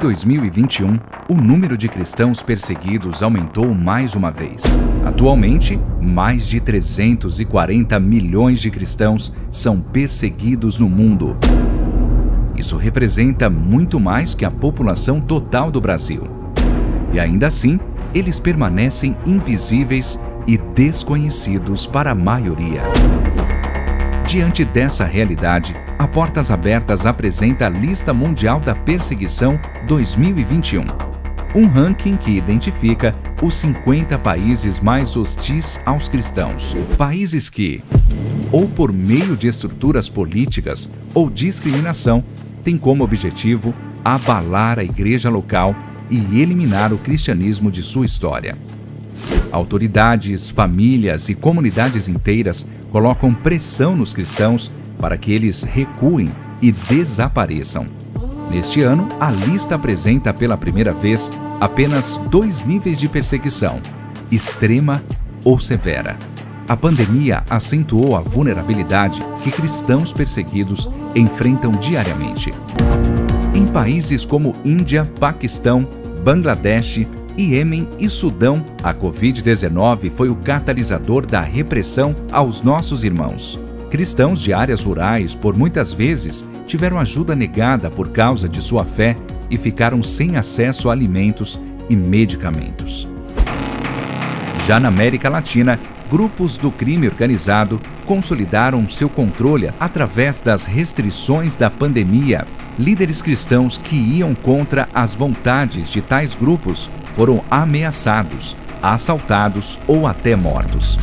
2021, o número de cristãos perseguidos aumentou mais uma vez. Atualmente, mais de 340 milhões de cristãos são perseguidos no mundo. Isso representa muito mais que a população total do Brasil. E ainda assim, eles permanecem invisíveis e desconhecidos para a maioria. Diante dessa realidade, a Portas Abertas apresenta a Lista Mundial da Perseguição 2021, um ranking que identifica os 50 países mais hostis aos cristãos. Países que, ou por meio de estruturas políticas ou discriminação, têm como objetivo abalar a igreja local e eliminar o cristianismo de sua história. Autoridades, famílias e comunidades inteiras colocam pressão nos cristãos para que eles recuem e desapareçam. Neste ano, a lista apresenta pela primeira vez apenas 2 níveis de perseguição: extrema ou severa. A pandemia acentuou a vulnerabilidade que cristãos perseguidos enfrentam diariamente. Em países como Índia, Paquistão, Bangladesh, Iêmen e Sudão, a Covid-19 foi o catalisador da repressão aos nossos irmãos. Cristãos de áreas rurais, por muitas vezes, tiveram ajuda negada por causa de sua fé e ficaram sem acesso a alimentos e medicamentos. Já na América Latina, grupos do crime organizado consolidaram seu controle através das restrições da pandemia. Líderes cristãos que iam contra as vontades de tais grupos foram ameaçados, assaltados ou até mortos.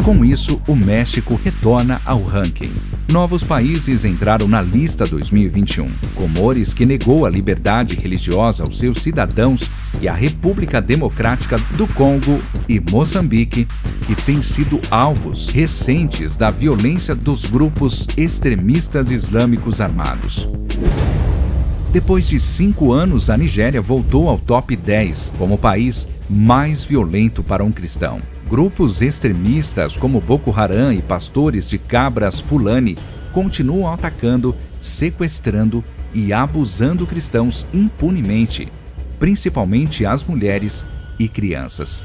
Com isso, o México retorna ao ranking. Novos países entraram na lista 2021. Comores, que negou a liberdade religiosa aos seus cidadãos, e a República Democrática do Congo e Moçambique, que têm sido alvos recentes da violência dos grupos extremistas islâmicos armados. Depois de 5 anos, a Nigéria voltou ao top 10 como o país mais violento para um cristão. Grupos extremistas como Boko Haram e pastores de cabras Fulani continuam atacando, sequestrando e abusando cristãos impunemente, principalmente as mulheres e crianças.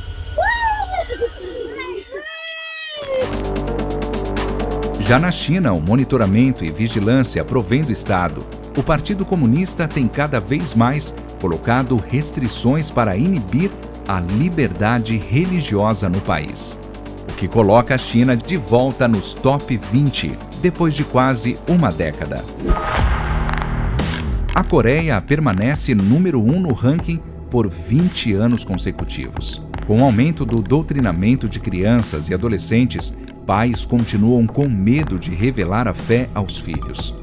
Já na China, o monitoramento e vigilância provém do Estado. O Partido Comunista tem cada vez mais colocado restrições para inibir a liberdade religiosa no país, o que coloca a China de volta nos top 20, depois de quase uma década. A Coreia permanece número 1 no ranking por 20 anos consecutivos. Com o aumento do doutrinamento de crianças e adolescentes, pais continuam com medo de revelar a fé aos filhos.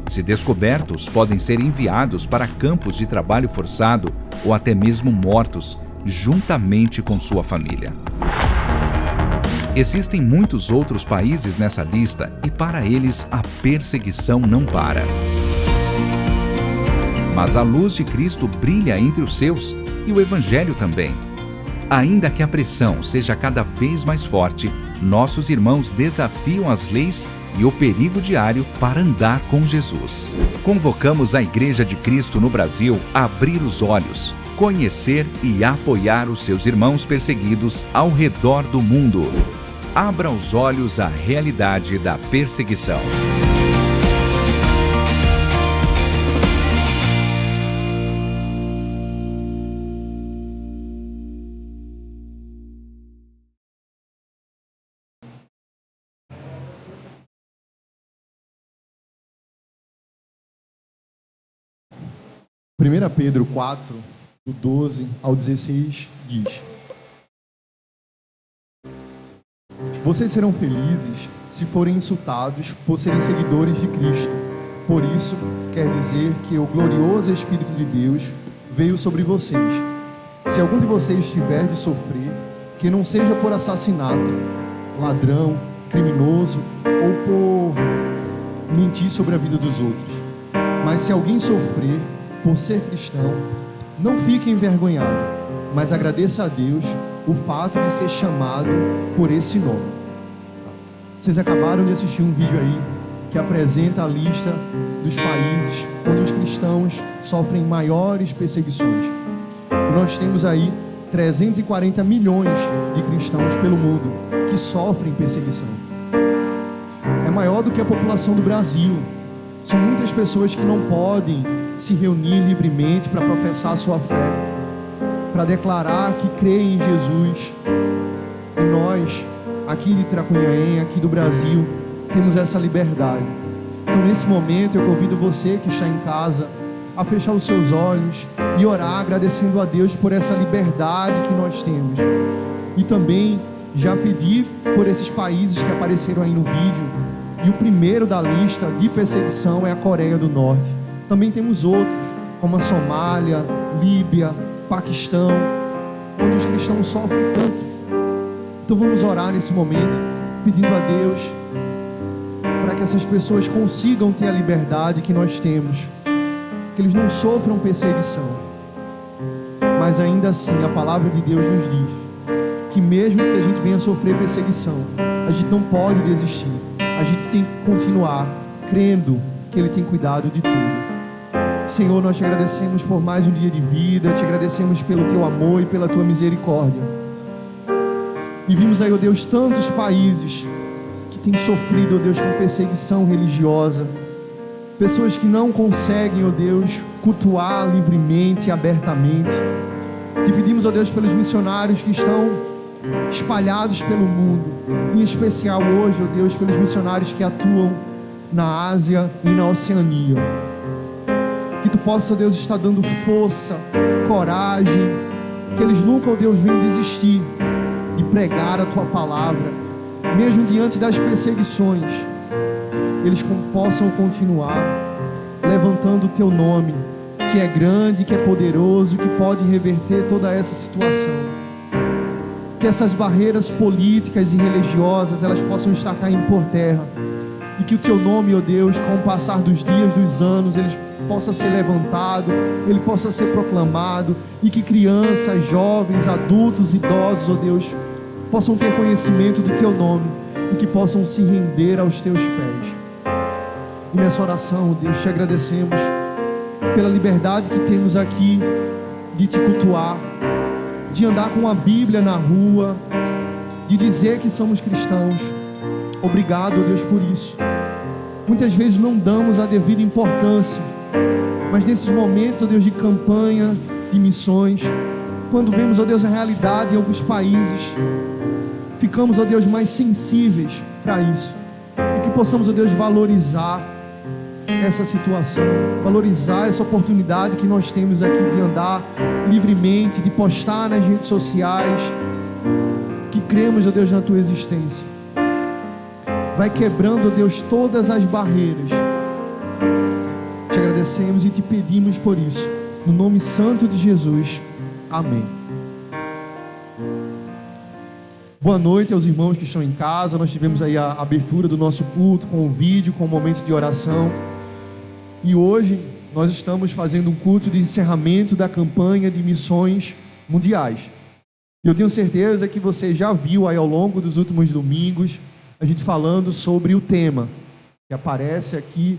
Se descobertos, podem ser enviados para campos de trabalho forçado ou até mesmo mortos, juntamente com sua família. Existem muitos outros países nessa lista e para eles a perseguição não para. Mas a luz de Cristo brilha entre os seus e o Evangelho também. Ainda que a pressão seja cada vez mais forte, nossos irmãos desafiam as leis e o perigo diário para andar com Jesus. Convocamos a Igreja de Cristo no Brasil a abrir os olhos, conhecer e apoiar os seus irmãos perseguidos ao redor do mundo. Abra os olhos à realidade da perseguição. Primeira Pedro 4, do 12 ao 16, diz: Vocês serão felizes se forem insultados por serem seguidores de Cristo. Por isso, quer dizer que o glorioso Espírito de Deus veio sobre vocês. Se algum de vocês tiver de sofrer, que não seja por assassinato, ladrão, criminoso ou por mentir sobre a vida dos outros. Mas se alguém sofrer por ser cristão, não fique envergonhado, mas agradeça a Deus o fato de ser chamado por esse nome. Vocês acabaram de assistir um vídeo aí que apresenta a lista dos países onde os cristãos sofrem maiores perseguições. E nós temos aí 340 milhões de cristãos pelo mundo que sofrem perseguição. É maior do que a população do Brasil. São muitas pessoas que não podem se reunir livremente para professar a sua fé, para declarar que creem em Jesus. E nós, aqui de Tracunhaém, aqui do Brasil, temos essa liberdade. Então, nesse momento, eu convido você que está em casa a fechar os seus olhos e orar, agradecendo a Deus por essa liberdade que nós temos. E também já pedir por esses países que apareceram aí no vídeo. E o primeiro da lista de perseguição é a Coreia do Norte. Também temos outros, como a Somália, Líbia, Paquistão, onde os cristãos sofrem tanto. Então vamos orar nesse momento, pedindo a Deus para que essas pessoas consigam ter a liberdade que nós temos, que eles não sofram perseguição. Mas ainda assim, a palavra de Deus nos diz que mesmo que a gente venha sofrer perseguição, a gente não pode desistir. A gente tem que continuar crendo que Ele tem cuidado de tudo. Senhor, nós te agradecemos por mais um dia de vida, te agradecemos pelo teu amor e pela tua misericórdia. E vimos aí, ó Deus, tantos países que têm sofrido, ó Deus, com perseguição religiosa. Pessoas que não conseguem, ó Deus, cultuar livremente e abertamente. Te pedimos, ó Deus, pelos missionários que estão espalhados pelo mundo, em especial hoje, ó Deus, pelos missionários que atuam na Ásia e na Oceania. Que tu possa, ó Deus, estar dando força, coragem, que eles nunca, ó Deus, venham desistir de pregar a tua palavra, mesmo diante das perseguições, eles possam continuar levantando o teu nome, que é grande, que é poderoso, que pode reverter toda essa situação. Que essas barreiras políticas e religiosas, elas possam estar caindo por terra, e que o teu nome, ó Deus, com o passar dos dias, dos anos, ele possa ser levantado, ele possa ser proclamado, e que crianças, jovens, adultos, idosos, ó Deus, possam ter conhecimento do teu nome, e que possam se render aos teus pés. E nessa oração, ó Deus, te agradecemos pela liberdade que temos aqui de te cultuar, de andar com a Bíblia na rua, de dizer que somos cristãos. Obrigado, ó Deus, por isso. Muitas vezes não damos a devida importância, mas nesses momentos, ó Deus, de campanha, de missões, quando vemos, ó Deus, a realidade em alguns países, ficamos, ó Deus, mais sensíveis para isso, e que possamos, ó Deus, valorizar essa situação, valorizar essa oportunidade que nós temos aqui de andar livremente, de postar nas redes sociais, que cremos, ó Deus, na tua existência. Vai quebrando, ó Deus, todas as barreiras. Te agradecemos e te pedimos por isso, no nome santo de Jesus, amém. Boa noite aos irmãos que estão em casa. Nós tivemos aí a abertura do nosso culto com o vídeo, com momentos de oração. E hoje nós estamos fazendo um culto de encerramento da campanha de missões mundiais. E eu tenho certeza que você já viu aí ao longo dos últimos domingos a gente falando sobre o tema que aparece aqui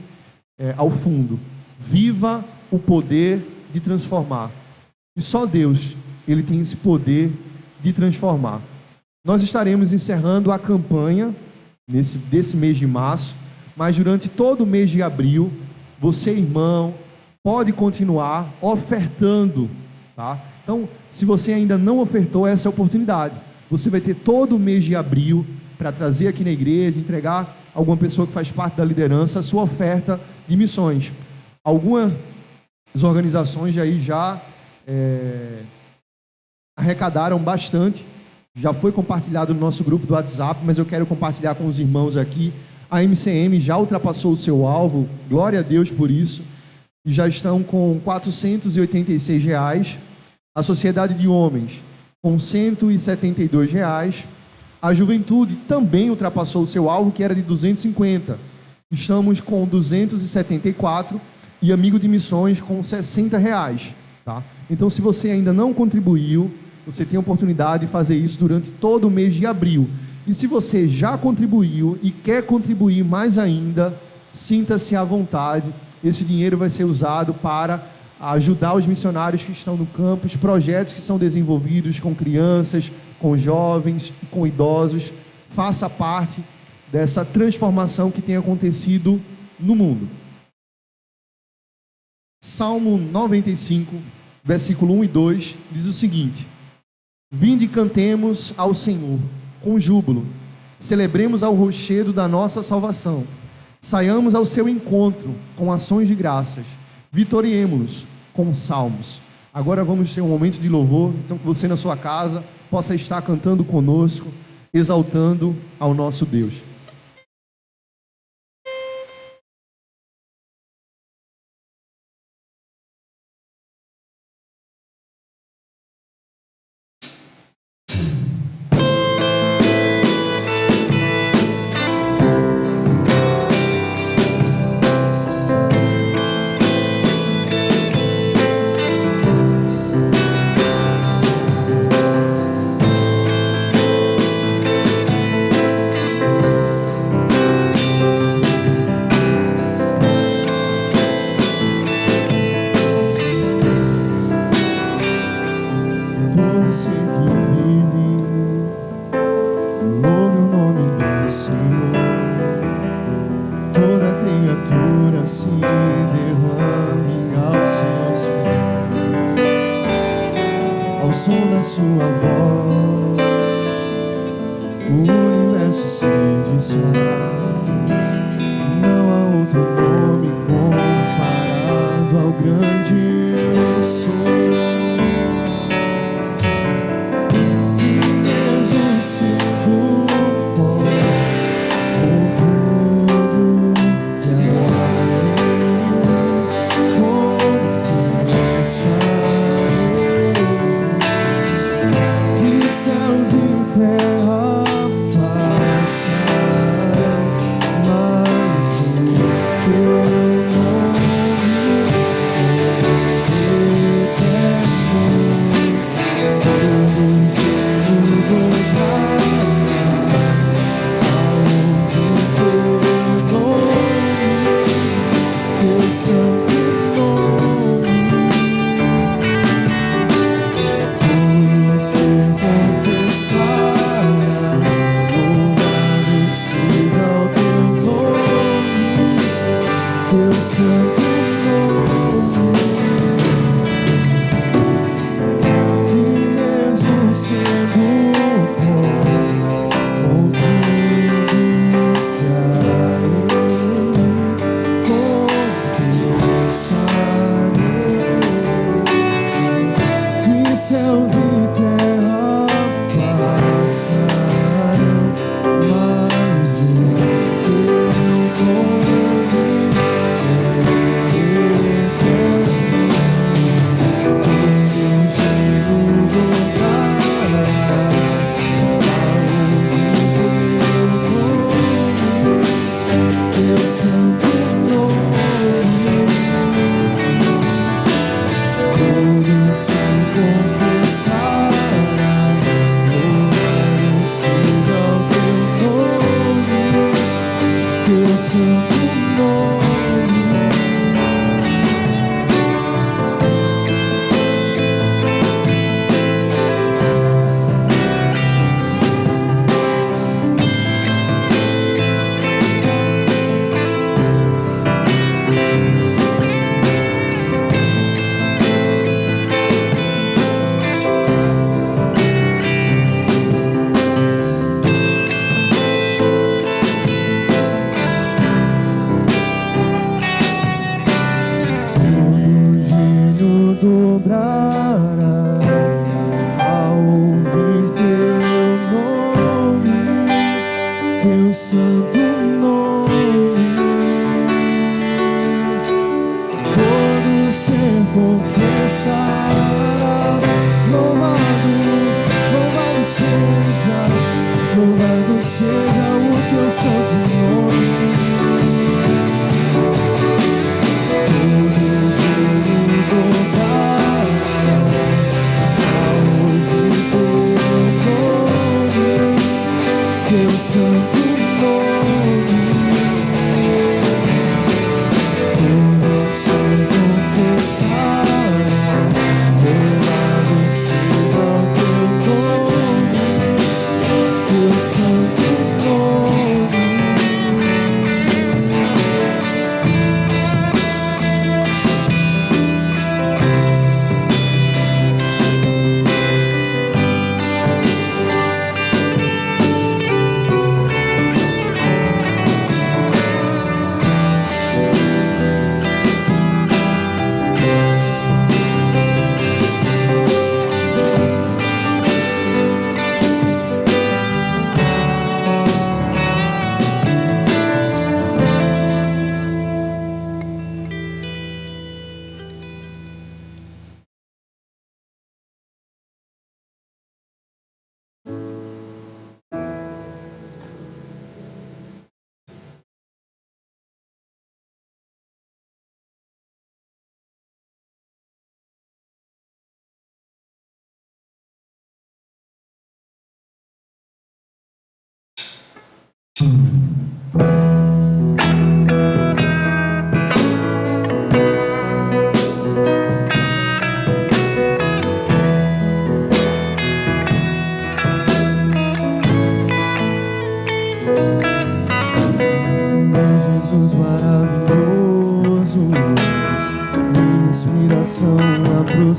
ao fundo: viva o poder de transformar. E só Deus, Ele tem esse poder de transformar. Nós estaremos encerrando a campanha desse mês de março, mas durante todo o mês de abril, você, irmão, pode continuar ofertando, tá? Então, se você ainda não ofertou, essa é a oportunidade. Você vai ter todo o mês de abril para trazer aqui na igreja, entregar a alguma pessoa que faz parte da liderança a sua oferta de missões. Algumas organizações aí já arrecadaram bastante, já foi compartilhado no nosso grupo do WhatsApp, mas eu quero compartilhar com os irmãos aqui. A MCM já ultrapassou o seu alvo, glória a Deus por isso, e já estão com R$ 486, a Sociedade de Homens com R$ 172, a Juventude também ultrapassou o seu alvo, que era de 250, estamos com 274, e Amigo de Missões com R$ 60, tá? Então, se você ainda não contribuiu, você tem a oportunidade de fazer isso durante todo o mês de abril. E se você já contribuiu e quer contribuir mais ainda, sinta-se à vontade. Esse dinheiro vai ser usado para ajudar os missionários que estão no campo, os projetos que são desenvolvidos com crianças, com jovens, com idosos. Faça parte dessa transformação que tem acontecido no mundo. Salmo 95, versículo 1 e 2, diz o seguinte: Vinde e cantemos ao Senhor com júbilo, celebremos ao rochedo da nossa salvação, saiamos ao seu encontro com ações de graças, vitoriemos com salmos. Agora vamos ter um momento de louvor, então que você na sua casa possa estar cantando conosco, exaltando ao nosso Deus.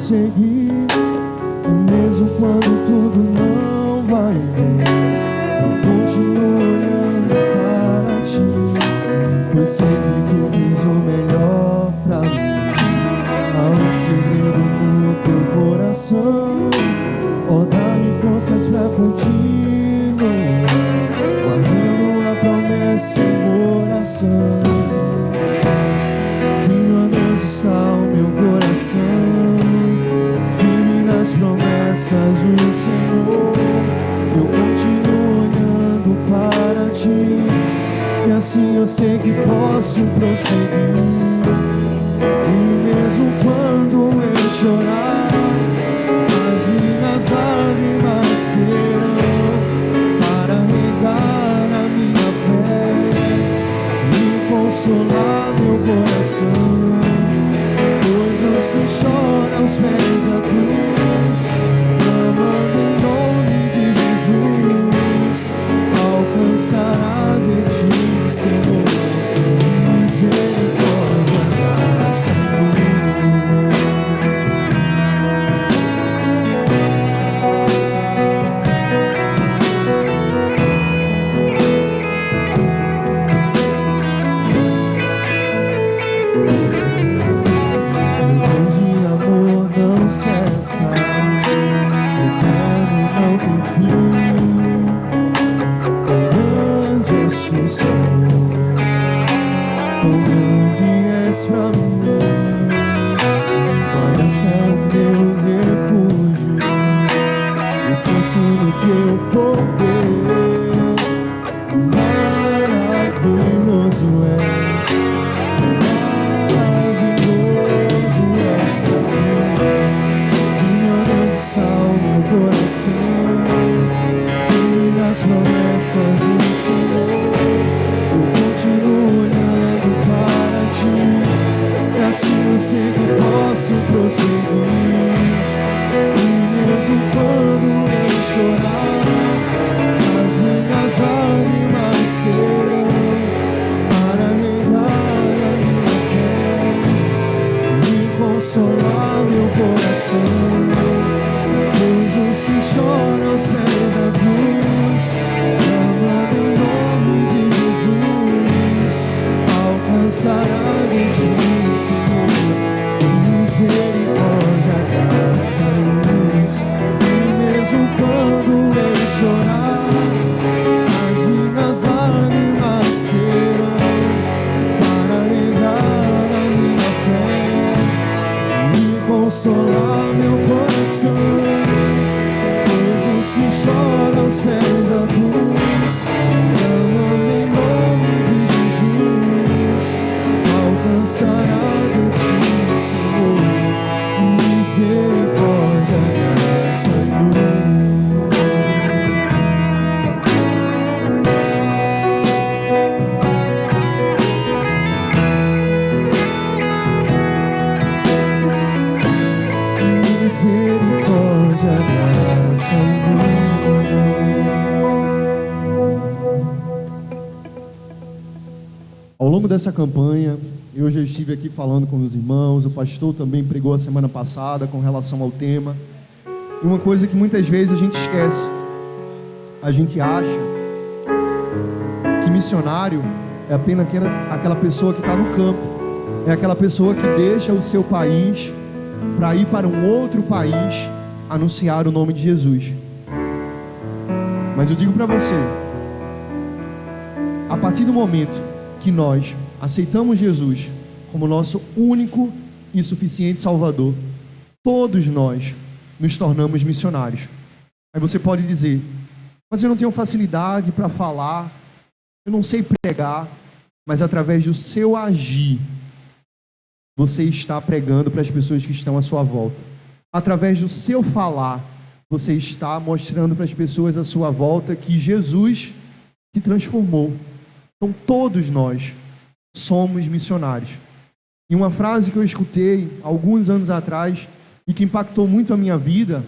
prosseguir. E mesmo quando tudo não vai bem, eu continuo olhando para ti, pois sei que tu tens o melhor pra mim. Há um segredo no teu coração, oh, dá-me forças pra continuar, guardando a promessa em oração. Firme, ó Deus, está o meu coração, firme nas promessas do Senhor. Eu continuo olhando para ti, e assim eu sei que posso prosseguir. E mesmo quando eu chorar, as minhas lágrimas serão para regar a minha fé e consolar meu coração. Pois os que choram aos pés da cruz, clamando em nome de Jesus, alcançará de ti, Senhor, misericórdia, graça e luz. No teu poder, maravilhoso és, maravilhoso és pra mim. Firme, ó Deus, está o meu coração, firme nas promessas do Senhor. Eu continuo olhando para ti, e assim eu sei que posso prosseguir. E mesmo quando chorar, as minhas lágrimas serão para regar a minha fé e consolar meu coração. Pois os que choram aos pés da cruz, clamando em nome de Jesus, alcançará de ti, Senhor, misericórdia, graça e luz. Mesmo quando eu chorar, as minhas lágrimas serão para regar a minha fé e consolar meu coração. Pois os que choram aos pés da cruz, clamando em nome de Jesus, alcançará de ti, Senhor, misericórdia, graça e luz. Misericórdia, graça e luz. Ao longo dessa campanha, eu já estive aqui falando com os irmãos, o pastor também pregou a semana passada com relação ao tema. E uma coisa que muitas vezes a gente esquece, a gente acha que missionário é apenas aquela pessoa que está no campo, é aquela pessoa que deixa o seu país para ir para um outro país anunciar o nome de Jesus. Mas eu digo para você, a partir do momento que nós aceitamos Jesus como nosso único e suficiente Salvador, todos nós nos tornamos missionários. Aí você pode dizer, mas eu não tenho facilidade para falar, eu não sei pregar, mas através do seu agir, você está pregando para as pessoas que estão à sua volta. Através do seu falar, você está mostrando para as pessoas à sua volta que Jesus te transformou. Então todos nós somos missionários. E uma frase que eu escutei alguns anos atrás e que impactou muito a minha vida,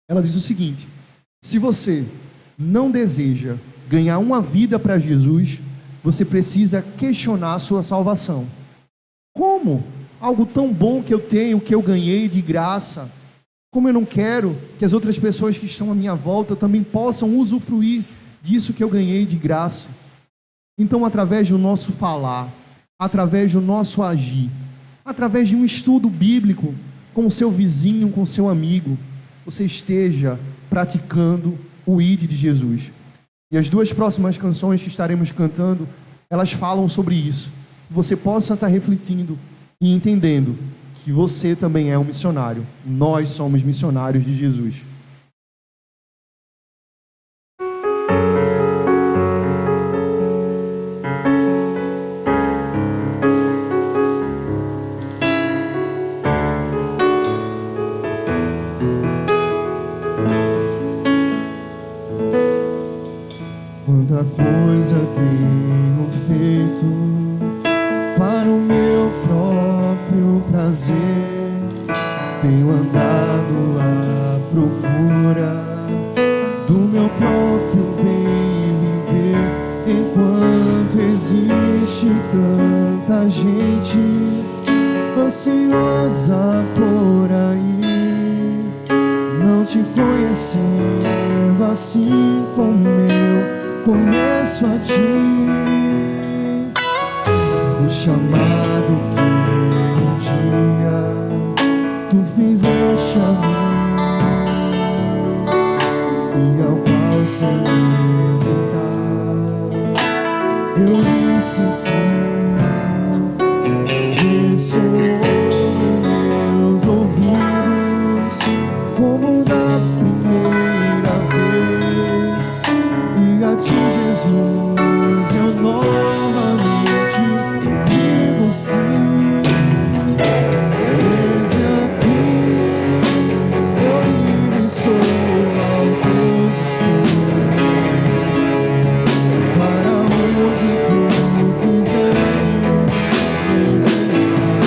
ela diz o seguinte: se você não deseja ganhar uma vida para Jesus, você precisa questionar a sua salvação. Como algo tão bom que eu tenho, que eu ganhei de graça. Como eu não quero que as outras pessoas que estão à minha volta também possam usufruir disso que eu ganhei de graça. Então, através do nosso falar, através do nosso agir, através de um estudo bíblico com o seu vizinho, com o seu amigo, você esteja praticando o ID de Jesus. E as duas próximas canções que estaremos cantando, elas falam sobre isso. Você possa estar refletindo e entendendo que você também é um missionário. Nós somos missionários de Jesus. Quanta coisa tenho feito para o meu próprio prazer. Tenho andado à procura do meu próprio bem viver, enquanto existe tanta gente ansiosa por aí, não te conhecendo assim como eu conheço a ti. O chamado que um dia tu fizeste a mim, e ao qual sem hesitar eu disse sim. Ressoou em meus ouvidos como da primeira vez, e a ti, Jesus, eu novamente digo sim. Eis aqui, eu livre sou ao teu dispor, para onde tu quiseres me enviar.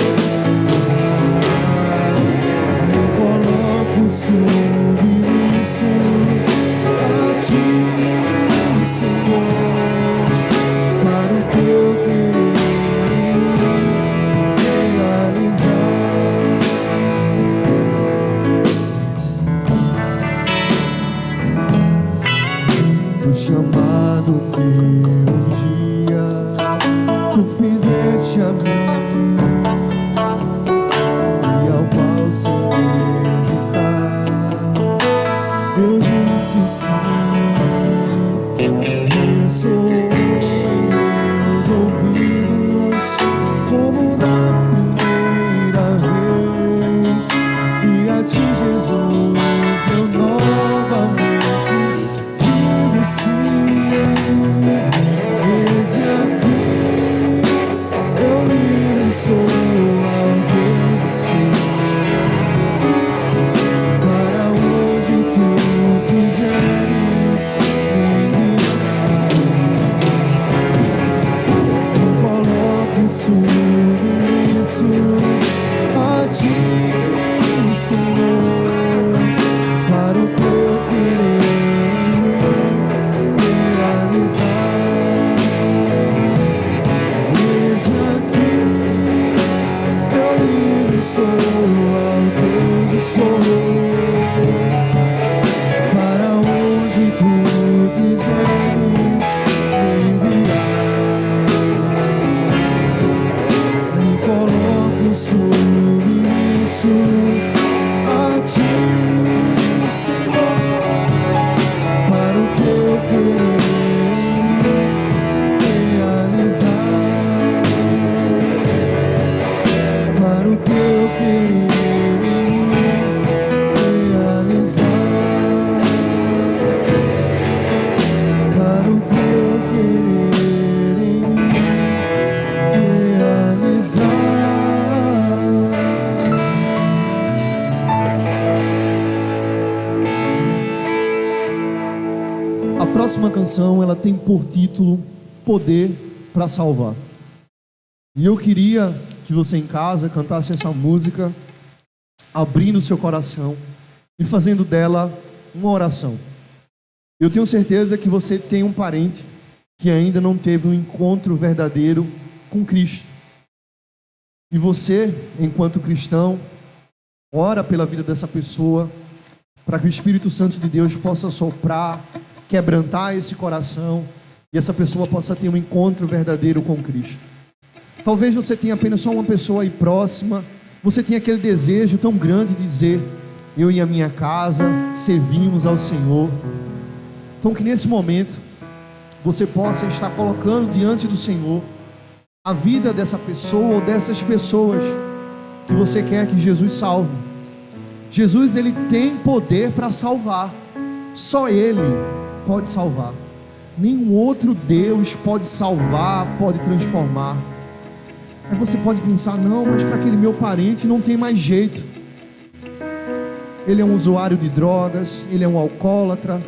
Me coloco submisso a ti, Senhor, para o teu querer realizar. O chamado que um dia tu fizeste a mim, e ao qual sem hesitar eu disse sim. Ressoou em meus ouvidos como da primeira vez, e a ti, Jesus, eu novamente digo sim. Eis aqui, eu livre sou ao teu dispor, para onde tu quiseres me enviar. Me coloco submisso a ti, Senhor, para o teu querer realizar. Eis aqui, eu livre sou ao teu dispor, para onde tu quiseres me enviar. Me coloco submisso a ti, Senhor, para o teu querer realizar, para o teu querer realizar, para o teu querer realizar. A próxima canção, ela tem por título Poder para Salvar. E eu queria que você em casa cantasse essa música, abrindo seu coração e fazendo dela uma oração. Eu tenho certeza que você tem um parente que ainda não teve um encontro verdadeiro com Cristo. E você, enquanto cristão, ora pela vida dessa pessoa, para que o Espírito Santo de Deus possa soprar, quebrantar esse coração, e essa pessoa possa ter um encontro verdadeiro com Cristo. Talvez você tenha apenas só uma pessoa aí próxima, você tenha aquele desejo tão grande de dizer: eu e a minha casa servimos ao Senhor. Então que nesse momento você possa estar colocando diante do Senhor a vida dessa pessoa ou dessas pessoas que você quer que Jesus salve. Jesus, ele tem poder para salvar. Só ele pode salvar. Nenhum outro Deus pode salvar, pode transformar. Aí você pode pensar: não, mas para aquele meu parente não tem mais jeito. Ele é um usuário de drogas, ele é um alcoólatra,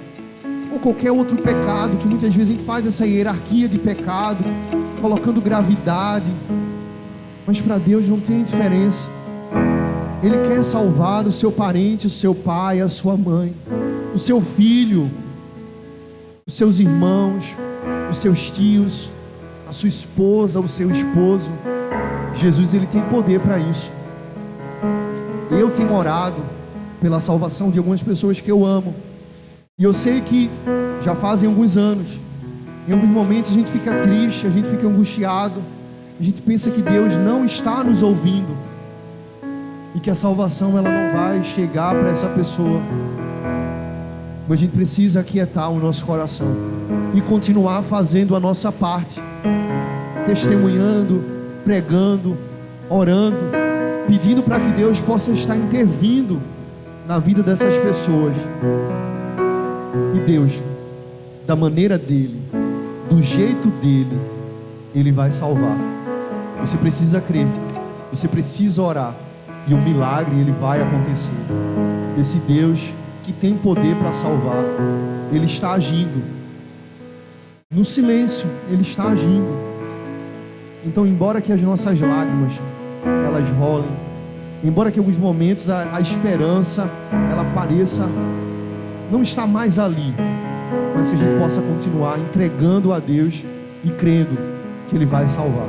ou qualquer outro pecado, que muitas vezes a gente faz essa hierarquia de pecado, colocando gravidade. Mas para Deus não tem diferença. Ele quer salvar o seu parente, o seu pai, a sua mãe, o seu filho, os seus irmãos, os seus tios, a sua esposa, o seu esposo. Jesus, ele tem poder para isso. Eu tenho orado pela salvação de algumas pessoas que eu amo, e eu sei que já fazem alguns anos. Em alguns momentos a gente fica triste, a gente fica angustiado, a gente pensa que Deus não está nos ouvindo, e que a salvação ela não vai chegar para essa pessoa. Mas a gente precisa aquietar o nosso coração e continuar fazendo a nossa parte, testemunhando, pregando, orando, pedindo para que Deus possa estar intervindo na vida dessas pessoas. E Deus, da maneira dele, do jeito dele, ele vai salvar. Você precisa crer, você precisa orar, e o milagre ele vai acontecer. Esse Deus que tem poder para salvar, ele está agindo. No silêncio, ele está agindo. Então, embora que as nossas lágrimas elas rolem, embora que em alguns momentos a esperança ela pareça não estar mais ali, mas que a gente possa continuar entregando a Deus e crendo que ele vai salvar.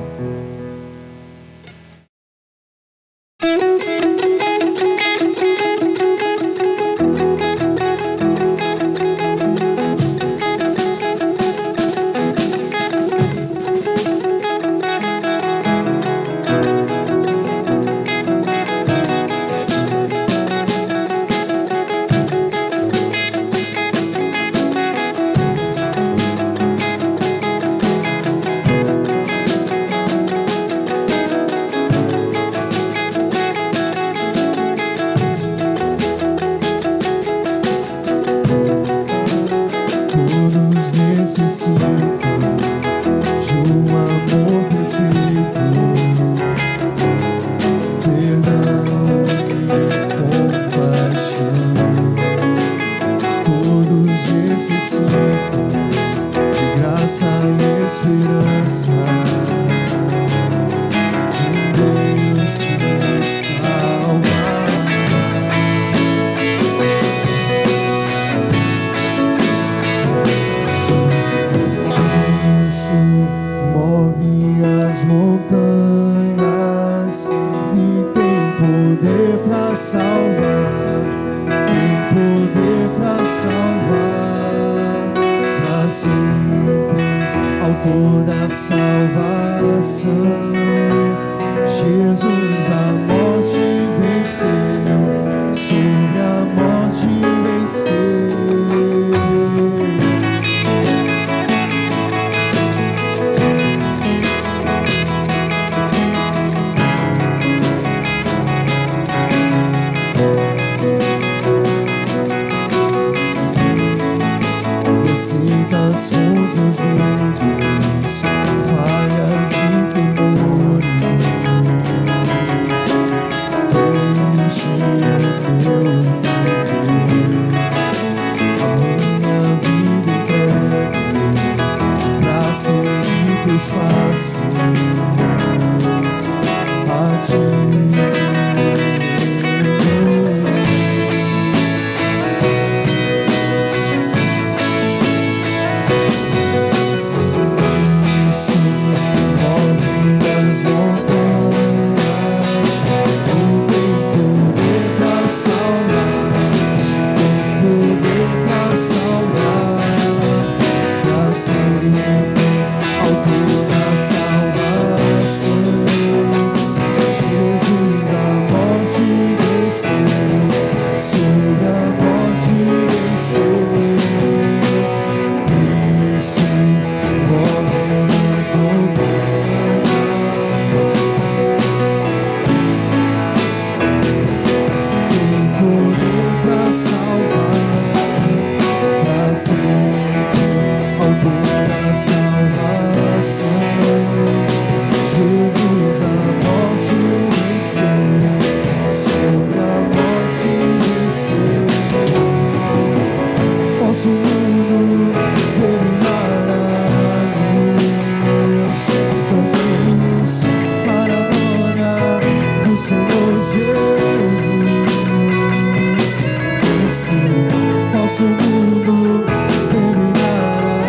mundo terminará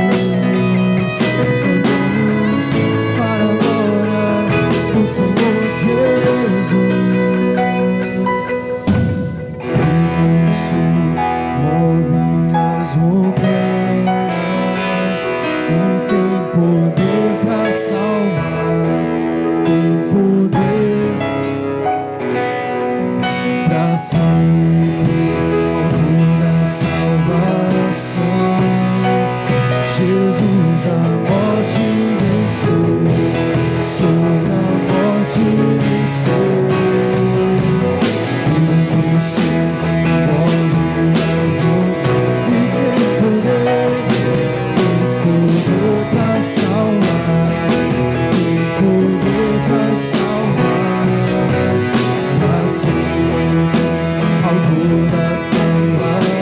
luz. Cantamos para a glória do Senhor Jesus. Isso move as montanhas e tem poder para salvar, tem poder para sempre, autor da salvação. Jesus a morte venceu, sobre a morte venceu. Isso move as montanhas e tem poder para salvar, tem poder para salvar, para sempre, autor da salvação.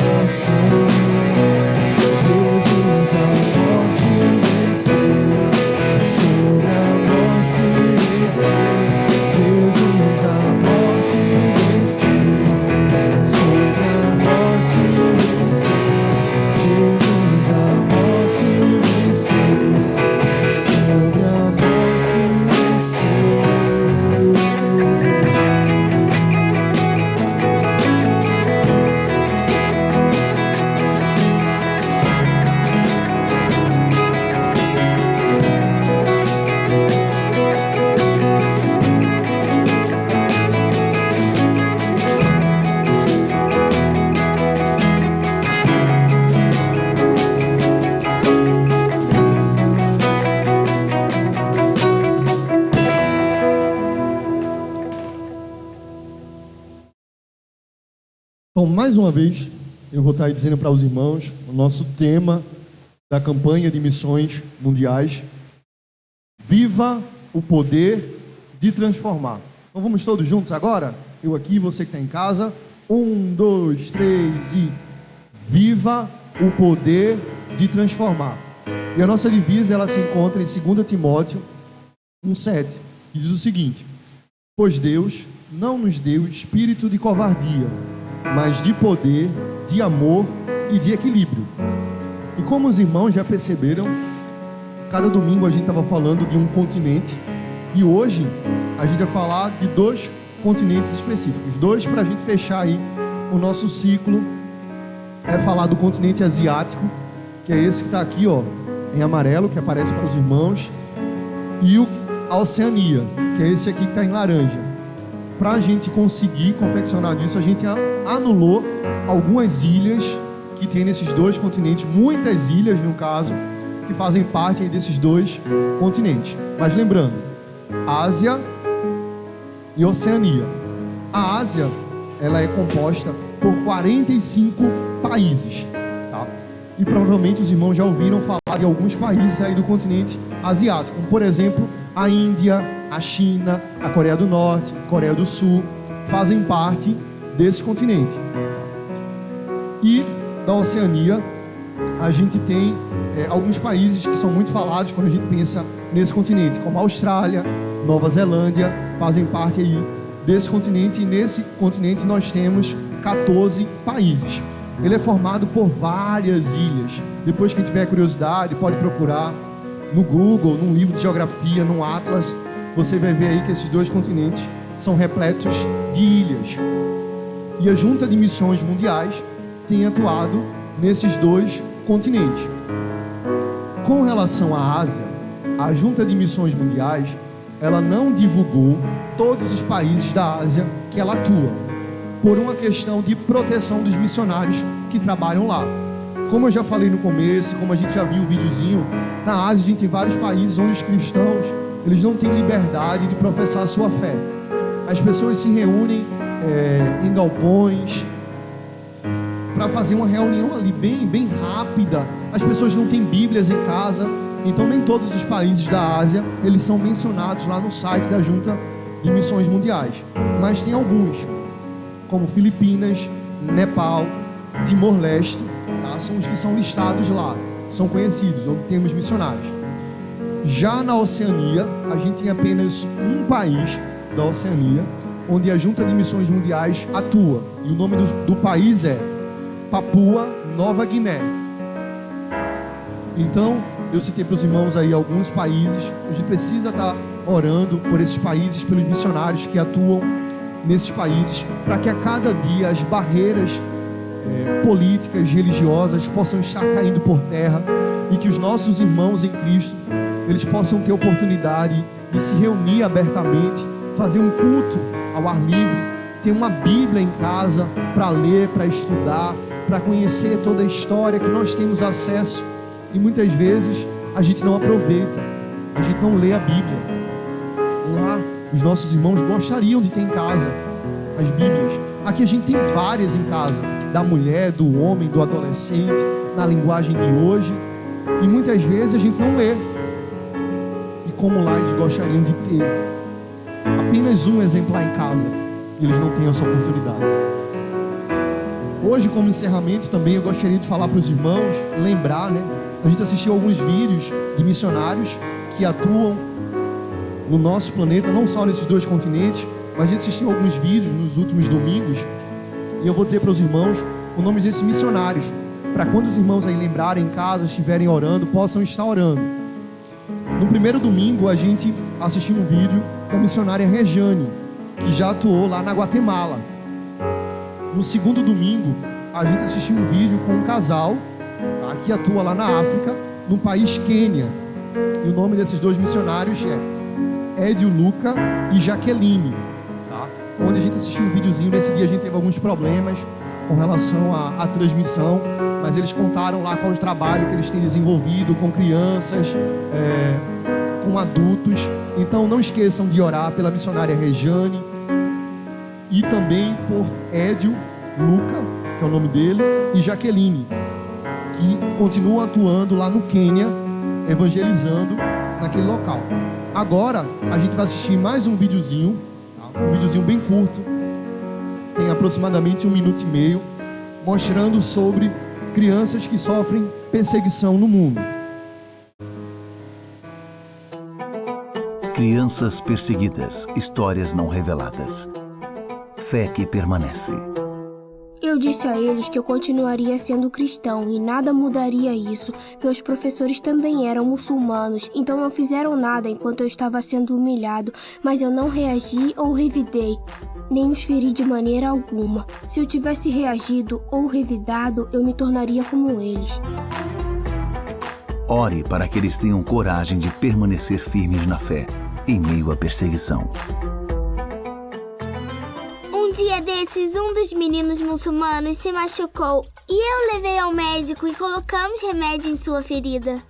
Jesus a morte venceu, sobre a morte venceu. Jesus a morte venceu, sobre a morte venceu. Jesus a morte venceu, sobre a morte venceu. Então, mais uma vez, eu vou estar aí dizendo para os irmãos o nosso tema da campanha de missões mundiais: viva o poder de transformar. Então vamos todos juntos agora? Eu aqui, você que está em casa. 1, 2, 3 e... viva o poder de transformar. E a nossa divisa, ela se encontra em 2 Timóteo 1,7, que diz o seguinte: pois Deus não nos deu espírito de covardia, mas de poder, de amor e de equilíbrio. E como os irmãos já perceberam, cada domingo a gente estava falando de um continente, e hoje a gente vai falar de 2 continentes específicos, 2 para a gente fechar aí o nosso ciclo. É falar do continente asiático, que é esse que está aqui, ó, em amarelo, que aparece para os irmãos, e a Oceania, que é esse aqui que está em laranja. Para a gente conseguir confeccionar isso, a gente anulou algumas ilhas que tem nesses 2 continentes, muitas ilhas no caso, que fazem parte aí desses 2 continentes. Mas lembrando, Ásia e Oceania. A Ásia, ela é composta por 45 países, tá? E provavelmente os irmãos já ouviram falar de alguns países aí do continente asiático, como por exemplo a Índia, a China, a Coreia do Norte, a Coreia do Sul, fazem parte desse continente. E da Oceania, a gente tem alguns países que são muito falados quando a gente pensa nesse continente, como a Austrália, Nova Zelândia, fazem parte aí desse continente. E nesse continente nós temos 14 países. Ele é formado por várias ilhas. Depois, quem tiver curiosidade, pode procurar no Google, num livro de geografia, num atlas. Você vai ver aí que esses 2 continentes são repletos de ilhas. E a Junta de Missões Mundiais tem atuado nesses 2 continentes. Com relação à Ásia, a Junta de Missões Mundiais, ela não divulgou todos os países da Ásia que ela atua, por uma questão de proteção dos missionários que trabalham lá. Como eu já falei no começo, como a gente já viu o videozinho, na Ásia a gente tem vários países onde os cristãos, eles não têm liberdade de professar a sua fé. As pessoas se reúnem em galpões para fazer uma reunião ali bem rápida. As pessoas não têm bíblias em casa, então nem todos os países da Ásia eles são mencionados lá no site da Junta de Missões Mundiais, mas tem alguns, como Filipinas, Nepal, Timor-Leste, tá? São os que são listados lá, são conhecidos, onde temos missionários. Já na Oceania, a gente tem apenas um país da Oceania onde a Junta de Missões Mundiais atua, e o nome do país é Papua Nova Guiné. Então, eu citei para os irmãos aí alguns países. A gente precisa estar orando por esses países, pelos missionários que atuam nesses países, para que a cada dia as barreiras políticas, religiosas possam estar caindo por terra e que os nossos irmãos em Cristo, eles possam ter oportunidade de se reunir abertamente, fazer um culto ao ar livre, ter uma Bíblia em casa para ler, para estudar, para conhecer toda a história que nós temos acesso e muitas vezes a gente não aproveita, a gente não lê a Bíblia. Lá, os nossos irmãos gostariam de ter em casa as Bíblias. Aqui a gente tem várias em casa, da mulher, do homem, do adolescente, na linguagem de hoje, e muitas vezes a gente não lê. E como lá eles gostariam de ter apenas um exemplar em casa, e eles não têm essa oportunidade. Hoje, como encerramento também, eu gostaria de falar para os irmãos, lembrar, a gente assistiu alguns vídeos de missionários que atuam no nosso planeta, não só nesses 2 continentes, mas a gente assistiu alguns vídeos nos últimos domingos, e eu vou dizer para os irmãos o nome desses missionários, para quando os irmãos aí lembrarem em casa, estiverem orando, possam estar orando. No primeiro domingo, a gente assistiu um vídeo da missionária Rejane, que já atuou lá na Guatemala. No segundo domingo, a gente assistiu um vídeo com um casal, tá, que atua lá na África, no país Quênia. E o nome desses 2 missionários é Edio Luca e Jaqueline, tá? Onde a gente assistiu um videozinho. Nesse dia a gente teve alguns problemas com relação à transmissão, mas eles contaram lá qual o trabalho que eles têm desenvolvido com crianças, com adultos. Então não esqueçam de orar pela missionária Rejane e também por Edio Luca, que é o nome dele, e Jaqueline, que continuam atuando lá no Quênia, evangelizando naquele local. Agora a gente vai assistir mais um videozinho, tá? Um videozinho bem curto, tem aproximadamente 1 minuto e meio, mostrando sobre crianças que sofrem perseguição no mundo. Crianças perseguidas, histórias não reveladas. Fé que permanece. Eu disse a eles que eu continuaria sendo cristão e nada mudaria isso. Meus professores também eram muçulmanos, então não fizeram nada enquanto eu estava sendo humilhado, mas eu não reagi ou revidei, nem os feri de maneira alguma. Se eu tivesse reagido ou revidado, eu me tornaria como eles. Ore para que eles tenham coragem de permanecer firmes na fé, em meio à perseguição. Um dia desses, um dos meninos muçulmanos se machucou e eu levei ao médico e colocamos remédio em sua ferida.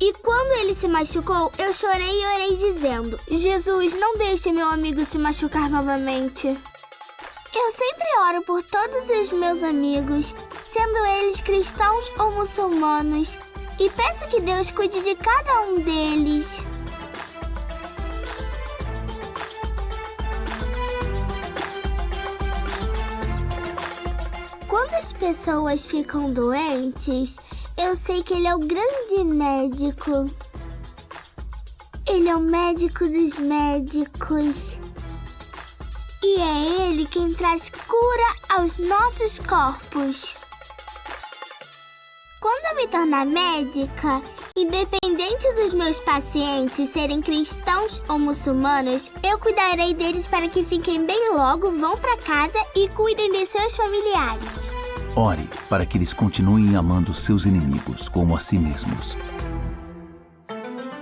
E quando ele se machucou, eu chorei e orei dizendo: Jesus, não deixe meu amigo se machucar novamente. Eu sempre oro por todos os meus amigos, sendo eles cristãos ou muçulmanos, e peço que Deus cuide de cada um deles. Quando as pessoas ficam doentes, eu sei que Ele é o grande médico. Ele é o médico dos médicos. E é Ele quem traz cura aos nossos corpos. Quando eu me tornar médica, independente dos meus pacientes serem cristãos ou muçulmanos, eu cuidarei deles para que fiquem bem logo, vão para casa e cuidem de seus familiares. Ore para que eles continuem amando seus inimigos como a si mesmos.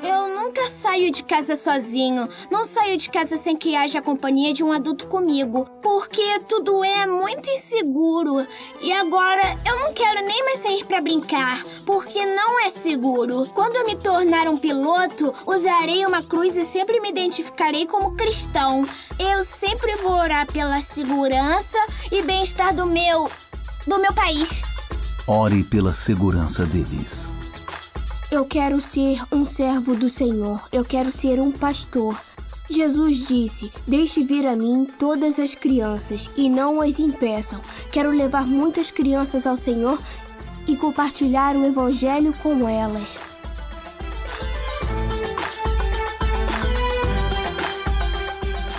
Eu nunca saio de casa sozinho. Não saio de casa sem que haja a companhia de um adulto comigo, porque tudo é muito inseguro. E agora eu não quero nem mais sair para brincar, porque não é seguro. Quando eu me tornar um piloto, usarei uma cruz e sempre me identificarei como cristão. Eu sempre vou orar pela segurança e bem-estar do meu país. Ore pela segurança deles. Eu quero ser um servo do Senhor. Eu quero ser um pastor. Jesus disse: deixe vir a mim todas as crianças e não as impeçam. Quero levar muitas crianças ao Senhor e compartilhar o Evangelho com elas.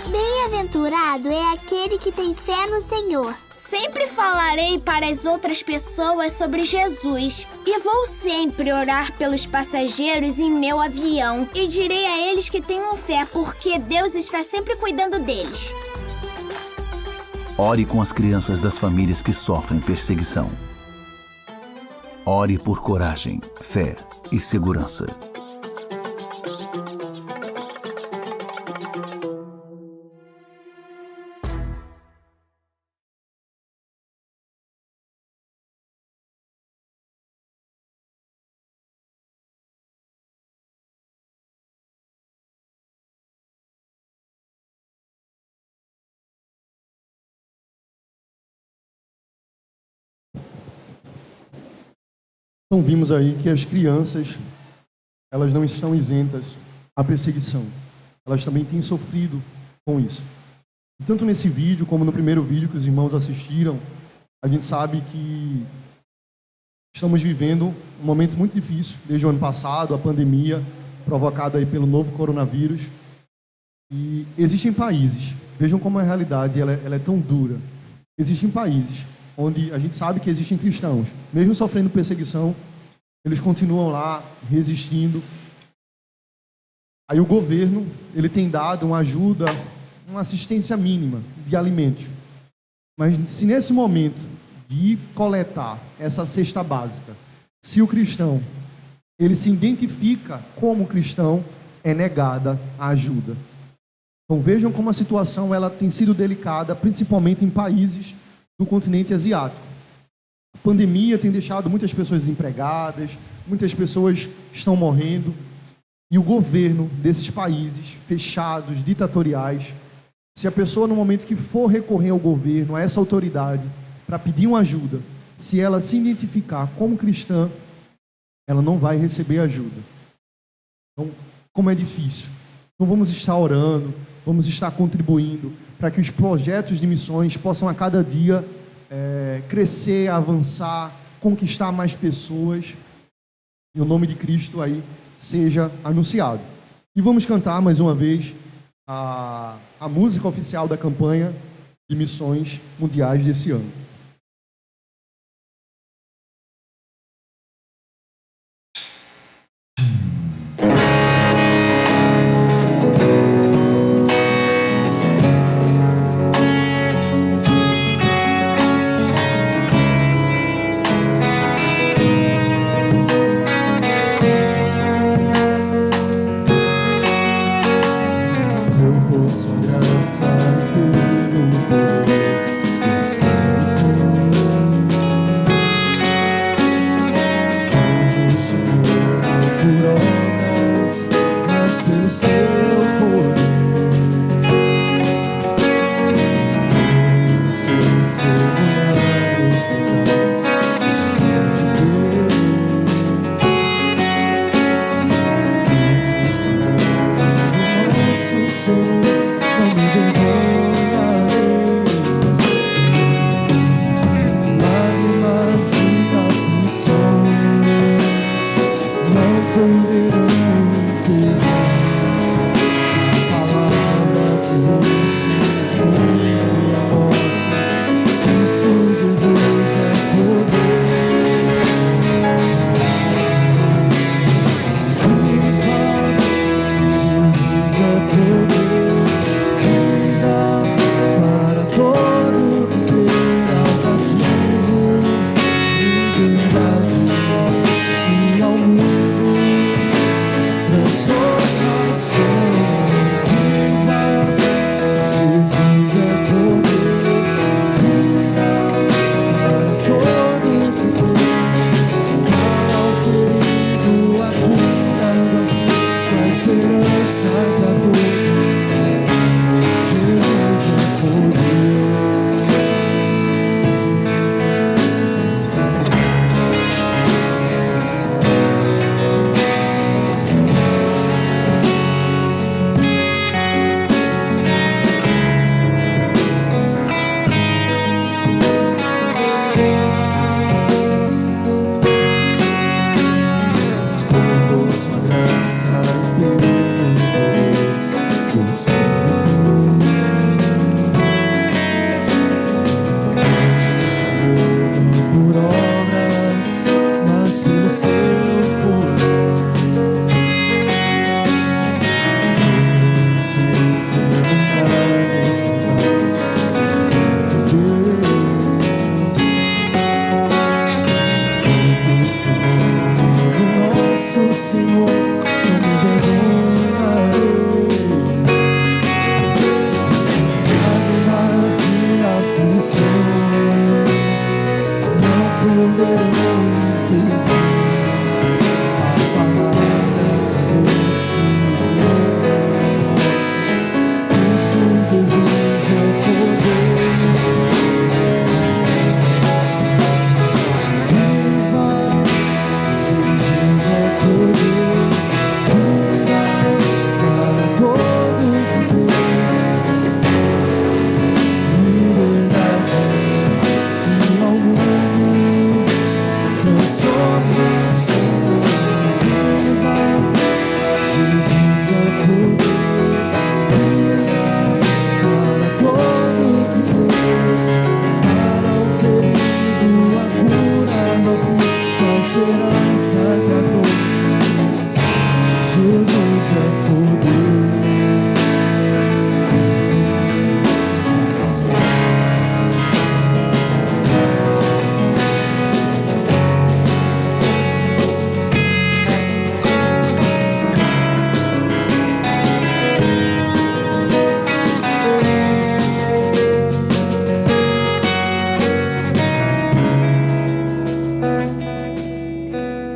Bem-aventurado é aquele que tem fé no Senhor. Sempre falarei para as outras pessoas sobre Jesus e vou sempre orar pelos passageiros em meu avião e direi a eles que tenham fé, porque Deus está sempre cuidando deles. Ore com as crianças das famílias que sofrem perseguição. Ore por coragem, fé e segurança. Então vimos aí que as crianças, elas não estão isentas à perseguição. Elas também têm sofrido com isso. E tanto nesse vídeo como no primeiro vídeo que os irmãos assistiram, a gente sabe que estamos vivendo um momento muito difícil desde o ano passado, a pandemia provocada aí pelo novo coronavírus. E existem países, vejam como a realidade ela é tão dura. Existem países onde a gente sabe que existem cristãos, mesmo sofrendo perseguição, eles continuam lá resistindo. Aí o governo, ele tem dado uma ajuda, uma assistência mínima de alimentos. Mas se nesse momento de coletar essa cesta básica, se o cristão, ele se identifica como cristão, é negada a ajuda. Então vejam como a situação ela tem sido delicada, principalmente em países do continente asiático. A pandemia tem deixado muitas pessoas desempregadas, muitas pessoas estão morrendo, e o governo desses países fechados, ditatoriais, se a pessoa no momento que for recorrer ao governo, a essa autoridade, para pedir uma ajuda, se ela se identificar como cristã, ela não vai receber ajuda. Então, como é difícil. Então vamos estar orando, vamos estar contribuindo para que os projetos de missões possam a cada dia crescer, avançar, conquistar mais pessoas e o nome de Cristo aí seja anunciado. E vamos cantar mais uma vez a música oficial da campanha de missões mundiais desse ano. Foi por sua graça e pelo poder do Espírito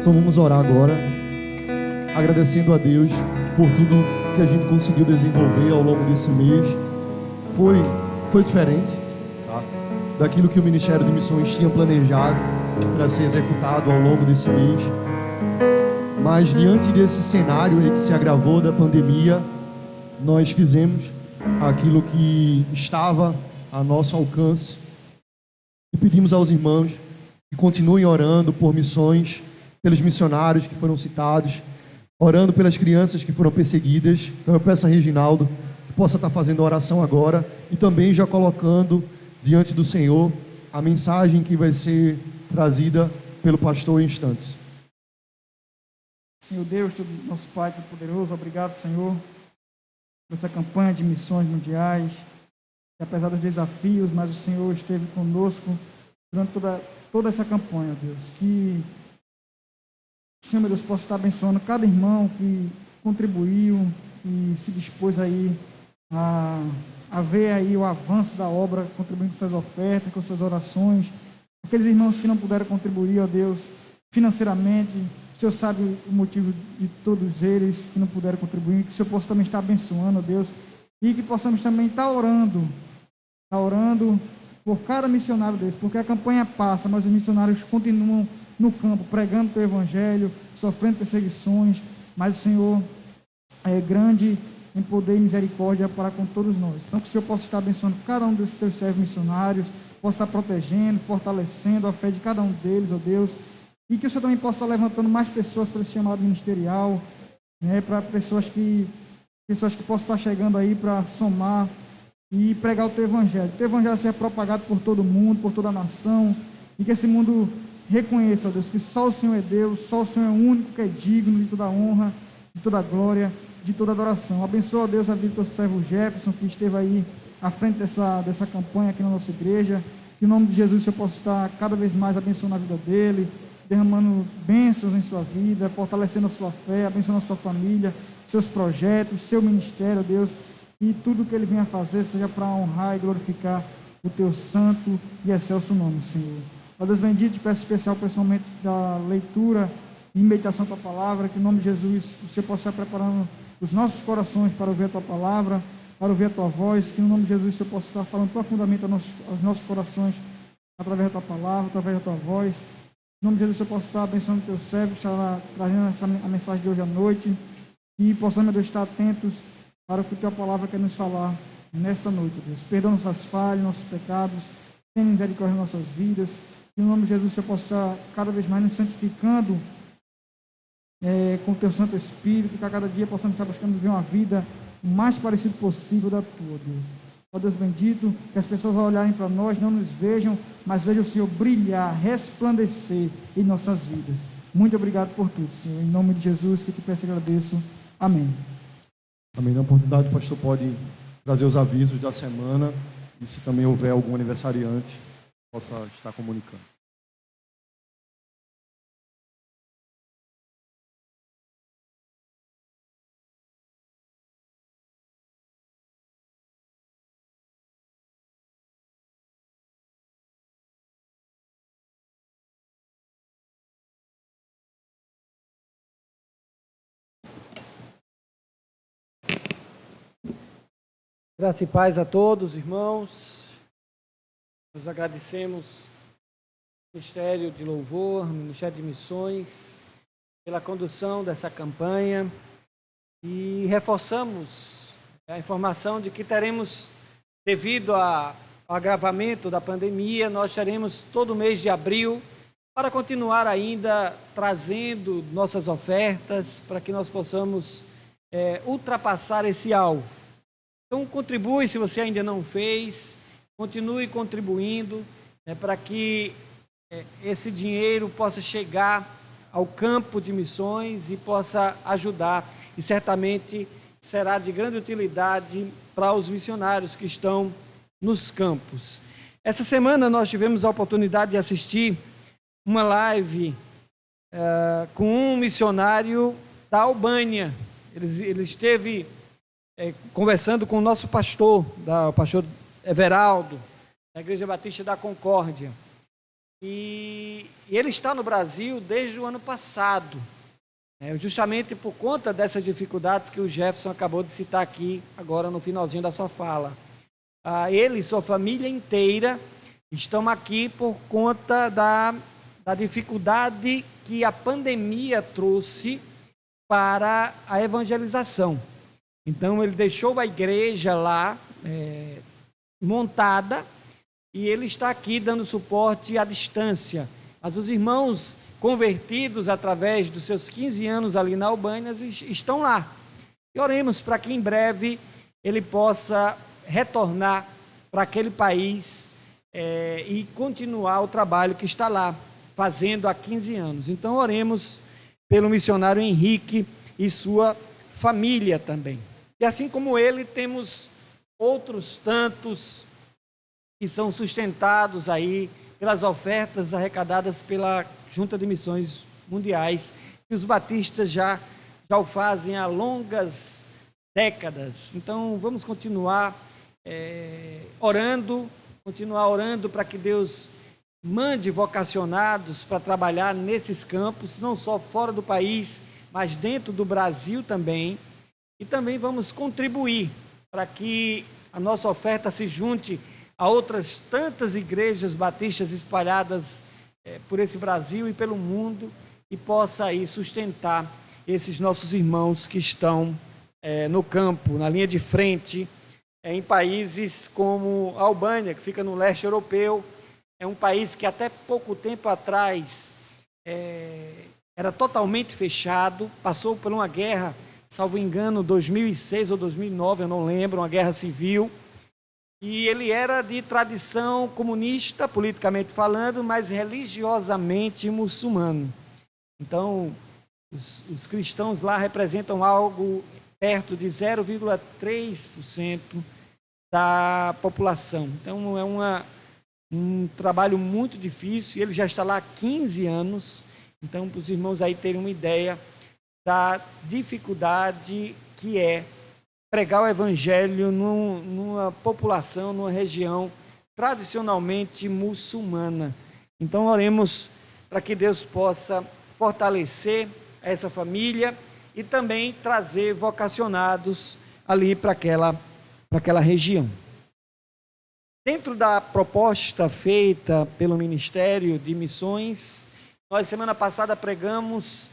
Então vamos orar agora, agradecendo a Deus por tudo que a gente conseguiu desenvolver ao longo desse mês. Foi diferente, tá? Daquilo que o Ministério de Missões tinha planejado para ser executado ao longo desse mês. Mas diante desse cenário aí que se agravou da pandemia, nós fizemos aquilo que estava a nosso alcance e pedimos aos irmãos que continuem orando por missões, pelos missionários que foram citados, orando pelas crianças que foram perseguidas. Então eu peço a Reginaldo que possa estar fazendo a oração agora e também já colocando diante do Senhor a mensagem que vai ser trazida pelo pastor em instantes. Senhor Deus, nosso Pai Todo-Poderoso, obrigado, Senhor, por essa campanha de missões mundiais. E apesar dos desafios, mas o Senhor esteve conosco durante toda essa campanha, Deus. Que o Senhor, meu Deus, possa estar abençoando cada irmão que contribuiu e se dispôs aí a ver aí o avanço da obra, contribuindo com suas ofertas, com suas orações. Aqueles irmãos que não puderam contribuir, ó Deus, financeiramente, o Senhor sabe o motivo de todos eles que não puderam contribuir, que o Senhor possa também estar abençoando, ó Deus, e que possamos também estar orando por cada missionário desse, porque a campanha passa, mas os missionários continuam no campo, pregando o teu evangelho, sofrendo perseguições, mas o Senhor é grande em poder e misericórdia para com todos nós. Então que o Senhor possa estar abençoando cada um desses teus servos missionários, possa estar protegendo, fortalecendo a fé de cada um deles, ó Deus, e que o Senhor também possa estar levantando mais pessoas para esse chamado ministerial, né, para pessoas que possam estar chegando aí para somar e pregar o teu evangelho. O teu evangelho seja propagado por todo mundo, por toda a nação, e que esse mundo reconheça, ó Deus, que só o Senhor é Deus, só o Senhor é o único que é digno de toda a honra, de toda a glória, de toda a adoração. Abençoa, ó Deus, a vida do teu servo Jefferson, que esteve aí à frente dessa campanha aqui na nossa igreja. Que em nome de Jesus o Senhor possa estar cada vez mais abençoando a vida dele, derramando bênçãos em sua vida, fortalecendo a sua fé, abençoando a sua família, seus projetos, seu ministério, ó Deus, e tudo que ele venha fazer seja para honrar e glorificar o teu santo e excelso nome, Senhor. Ó Deus bendito, te peço especial para esse momento da leitura e meditação da tua palavra, que em nome de Jesus o Senhor possa estar preparando os nossos corações para ouvir a tua palavra, para ouvir a tua voz, que em nome de Jesus o Senhor possa estar falando profundamente aos nossos corações, através da tua palavra, através da tua voz. Em nome de Jesus o Senhor possa estar abençoando o teu servo, que estará trazendo a mensagem de hoje à noite, e possamos, Deus, estar atentos para o que a tua palavra quer nos falar nesta noite, Deus. Perdoa nossas falhas, nossos pecados, tenha misericórdia em nossas vidas. Que em nome de Jesus o Senhor possa estar cada vez mais nos santificando com o teu Santo Espírito, que a cada dia possamos estar buscando viver uma vida o mais parecida possível da tua, Deus. Ó Deus bendito, que as pessoas ao olharem para nós não nos vejam, mas vejam o Senhor brilhar, resplandecer em nossas vidas. Muito obrigado por tudo, Senhor. Em nome de Jesus que te peço e agradeço. Amém. Amém. Na oportunidade, o pastor pode trazer os avisos da semana e se também houver algum aniversariante, possa estar comunicando. Graça e paz a todos, irmãos. Nós agradecemos o Ministério de Louvor, o Ministério de Missões, pela condução dessa campanha e reforçamos a informação de que teremos, devido ao agravamento da pandemia, nós teremos todo o mês de abril para continuar ainda trazendo nossas ofertas para que nós possamos ultrapassar esse alvo. Então, contribui se você ainda não fez, continue contribuindo para que esse dinheiro possa chegar ao campo de missões e possa ajudar. E certamente será de grande utilidade para os missionários que estão nos campos. Essa semana nós tivemos a oportunidade de assistir uma live com um missionário da Albânia. Ele esteve conversando com o nosso pastor, o pastor Everaldo, da Igreja Batista da Concórdia. E ele está no Brasil desde o ano passado, justamente por conta dessas dificuldades que o Jefferson acabou de citar aqui, agora no finalzinho da sua fala. Ele e sua família inteira estão aqui por conta da dificuldade que a pandemia trouxe para a evangelização. Então, ele deixou a igreja lá montada e ele está aqui dando suporte à distância. Mas os irmãos convertidos através dos seus 15 anos ali na Albânia estão lá. E oremos para que em breve ele possa retornar para aquele país e continuar o trabalho que está lá, fazendo há 15 anos. Então, oremos pelo missionário Henrique e sua família também. E assim como ele, temos outros tantos que são sustentados aí pelas ofertas arrecadadas pela Junta de Missões Mundiais, que os batistas já o fazem há longas décadas. Então, vamos continuar orando para que Deus mande vocacionados para trabalhar nesses campos, não só fora do país, mas dentro do Brasil também. E também vamos contribuir para que a nossa oferta se junte a outras tantas igrejas batistas espalhadas por esse Brasil e pelo mundo e possa aí sustentar esses nossos irmãos que estão no campo, na linha de frente, em países como a Albânia, que fica no leste europeu. É um país que até pouco tempo atrás era totalmente fechado, passou por uma guerra, salvo engano, 2006 ou 2009, eu não lembro, uma guerra civil, e ele era de tradição comunista, politicamente falando, mas religiosamente muçulmano. Então, os cristãos lá representam algo perto de 0,3% da população. Então, é um trabalho muito difícil, e ele já está lá há 15 anos, então, para os irmãos aí terem uma ideia da dificuldade que é pregar o evangelho numa população, numa região tradicionalmente muçulmana. Então, oremos para que Deus possa fortalecer essa família e também trazer vocacionados ali para aquela região. Dentro da proposta feita pelo Ministério de Missões, nós semana passada pregamos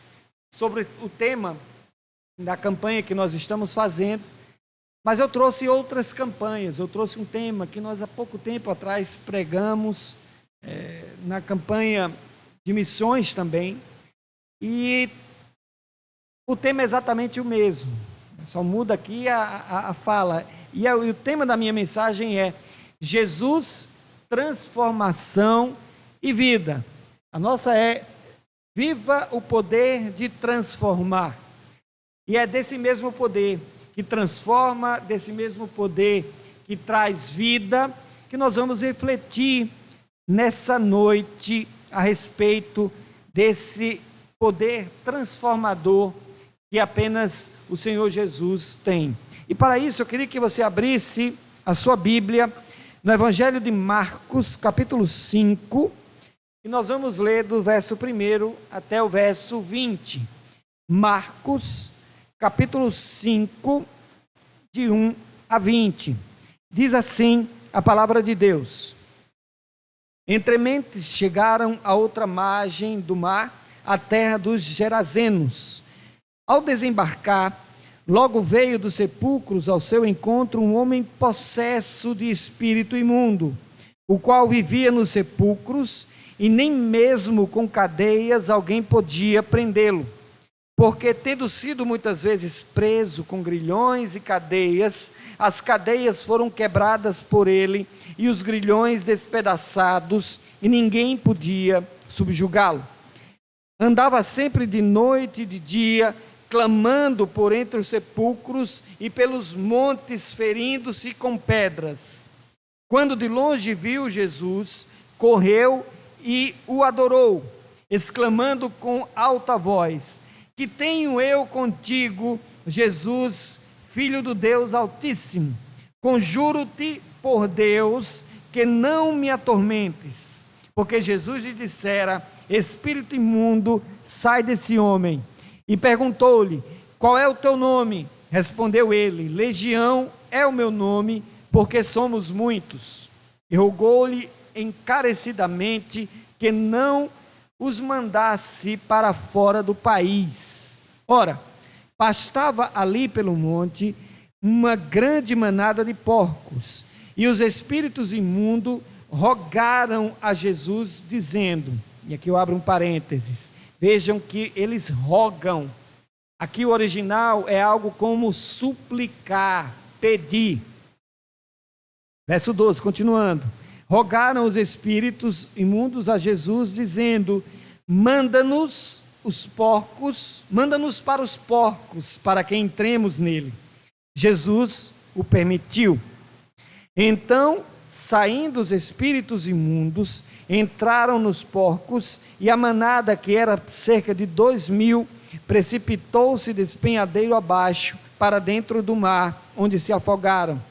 sobre o tema da campanha que nós estamos fazendo, mas eu trouxe outras campanhas, eu trouxe um tema que nós há pouco tempo atrás pregamos na campanha de missões também, e o tema é exatamente o mesmo, só muda aqui a fala, e o tema da minha mensagem é Jesus, transformação e vida. A nossa é viva o poder de transformar. E é desse mesmo poder que transforma, desse mesmo poder que traz vida, que nós vamos refletir nessa noite a respeito desse poder transformador que apenas o Senhor Jesus tem. E para isso eu queria que você abrisse a sua Bíblia no Evangelho de Marcos, capítulo 5, e nós vamos ler do verso 1 até o verso 20. Marcos, capítulo 5, de 1 a 20. Diz assim a palavra de Deus: entre mentes chegaram à outra margem do mar, a terra dos Gerazenos. Ao desembarcar, logo veio dos sepulcros ao seu encontro um homem possesso de espírito imundo, o qual vivia nos sepulcros, e nem mesmo com cadeias alguém podia prendê-lo, porque tendo sido muitas vezes preso com grilhões e cadeias, as cadeias foram quebradas por ele e os grilhões despedaçados, e ninguém podia subjugá-lo. Andava sempre de noite e de dia, clamando por entre os sepulcros e pelos montes, ferindo-se com pedras. Quando de longe viu Jesus, correu e o adorou, exclamando com alta voz: que tenho eu contigo, Jesus, Filho do Deus Altíssimo? Conjuro-te por Deus que não me atormentes. Porque Jesus lhe dissera: espírito imundo, sai desse homem. E perguntou-lhe: qual é o teu nome? Respondeu ele: Legião é o meu nome, porque somos muitos. E rogou-lhe encarecidamente que não os mandasse para fora do país. Ora, pastava ali pelo monte uma grande manada de porcos, e os espíritos imundos rogaram a Jesus, dizendo, e aqui eu abro um parênteses, vejam que eles rogam. Aqui o original é algo como suplicar, pedir. Verso 12, continuando. Rogaram os espíritos imundos a Jesus, dizendo: manda-nos para os porcos, para que entremos nele. Jesus o permitiu. Então, saindo os espíritos imundos, entraram nos porcos, e a manada, que era cerca de 2.000, precipitou-se despenhadeiro abaixo, para dentro do mar, onde se afogaram.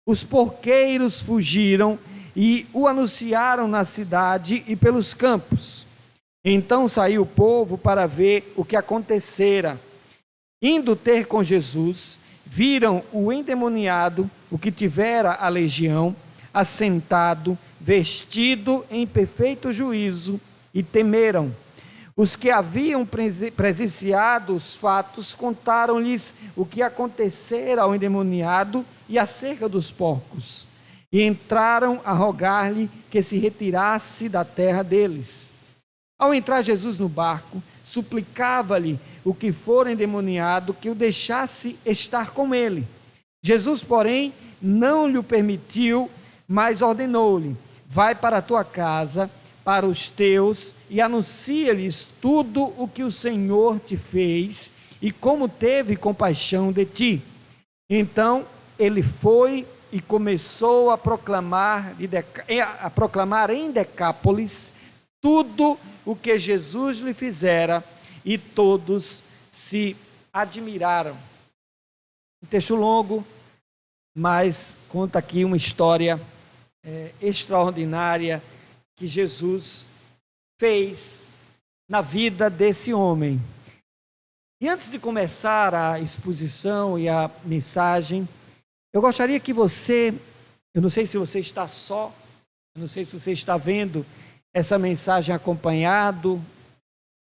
Os porqueiros fugiram e o anunciaram na cidade e pelos campos. Então saiu o povo para ver o que acontecera. Indo ter com Jesus, viram o endemoniado, o que tivera a legião, assentado, vestido em perfeito juízo, e temeram. Os que haviam presenciado os fatos contaram-lhes o que acontecera ao endemoniado e acerca dos porcos, e entraram a rogar-lhe que se retirasse da terra deles. Ao entrar Jesus no barco, suplicava-lhe o que fora endemoniado que o deixasse estar com ele. Jesus, porém, não lhe permitiu, mas ordenou-lhe: vai para a tua casa, para os teus, e anuncia-lhes tudo o que o Senhor te fez e como teve compaixão de ti. Então ele foi e começou a proclamar em Decápolis tudo o que Jesus lhe fizera, e todos se admiraram. Um texto longo, mas conta aqui uma história extraordinária que Jesus fez na vida desse homem. E antes de começar a exposição e a mensagem, eu gostaria que você, eu não sei se você está só, eu não sei se você está vendo essa mensagem acompanhado,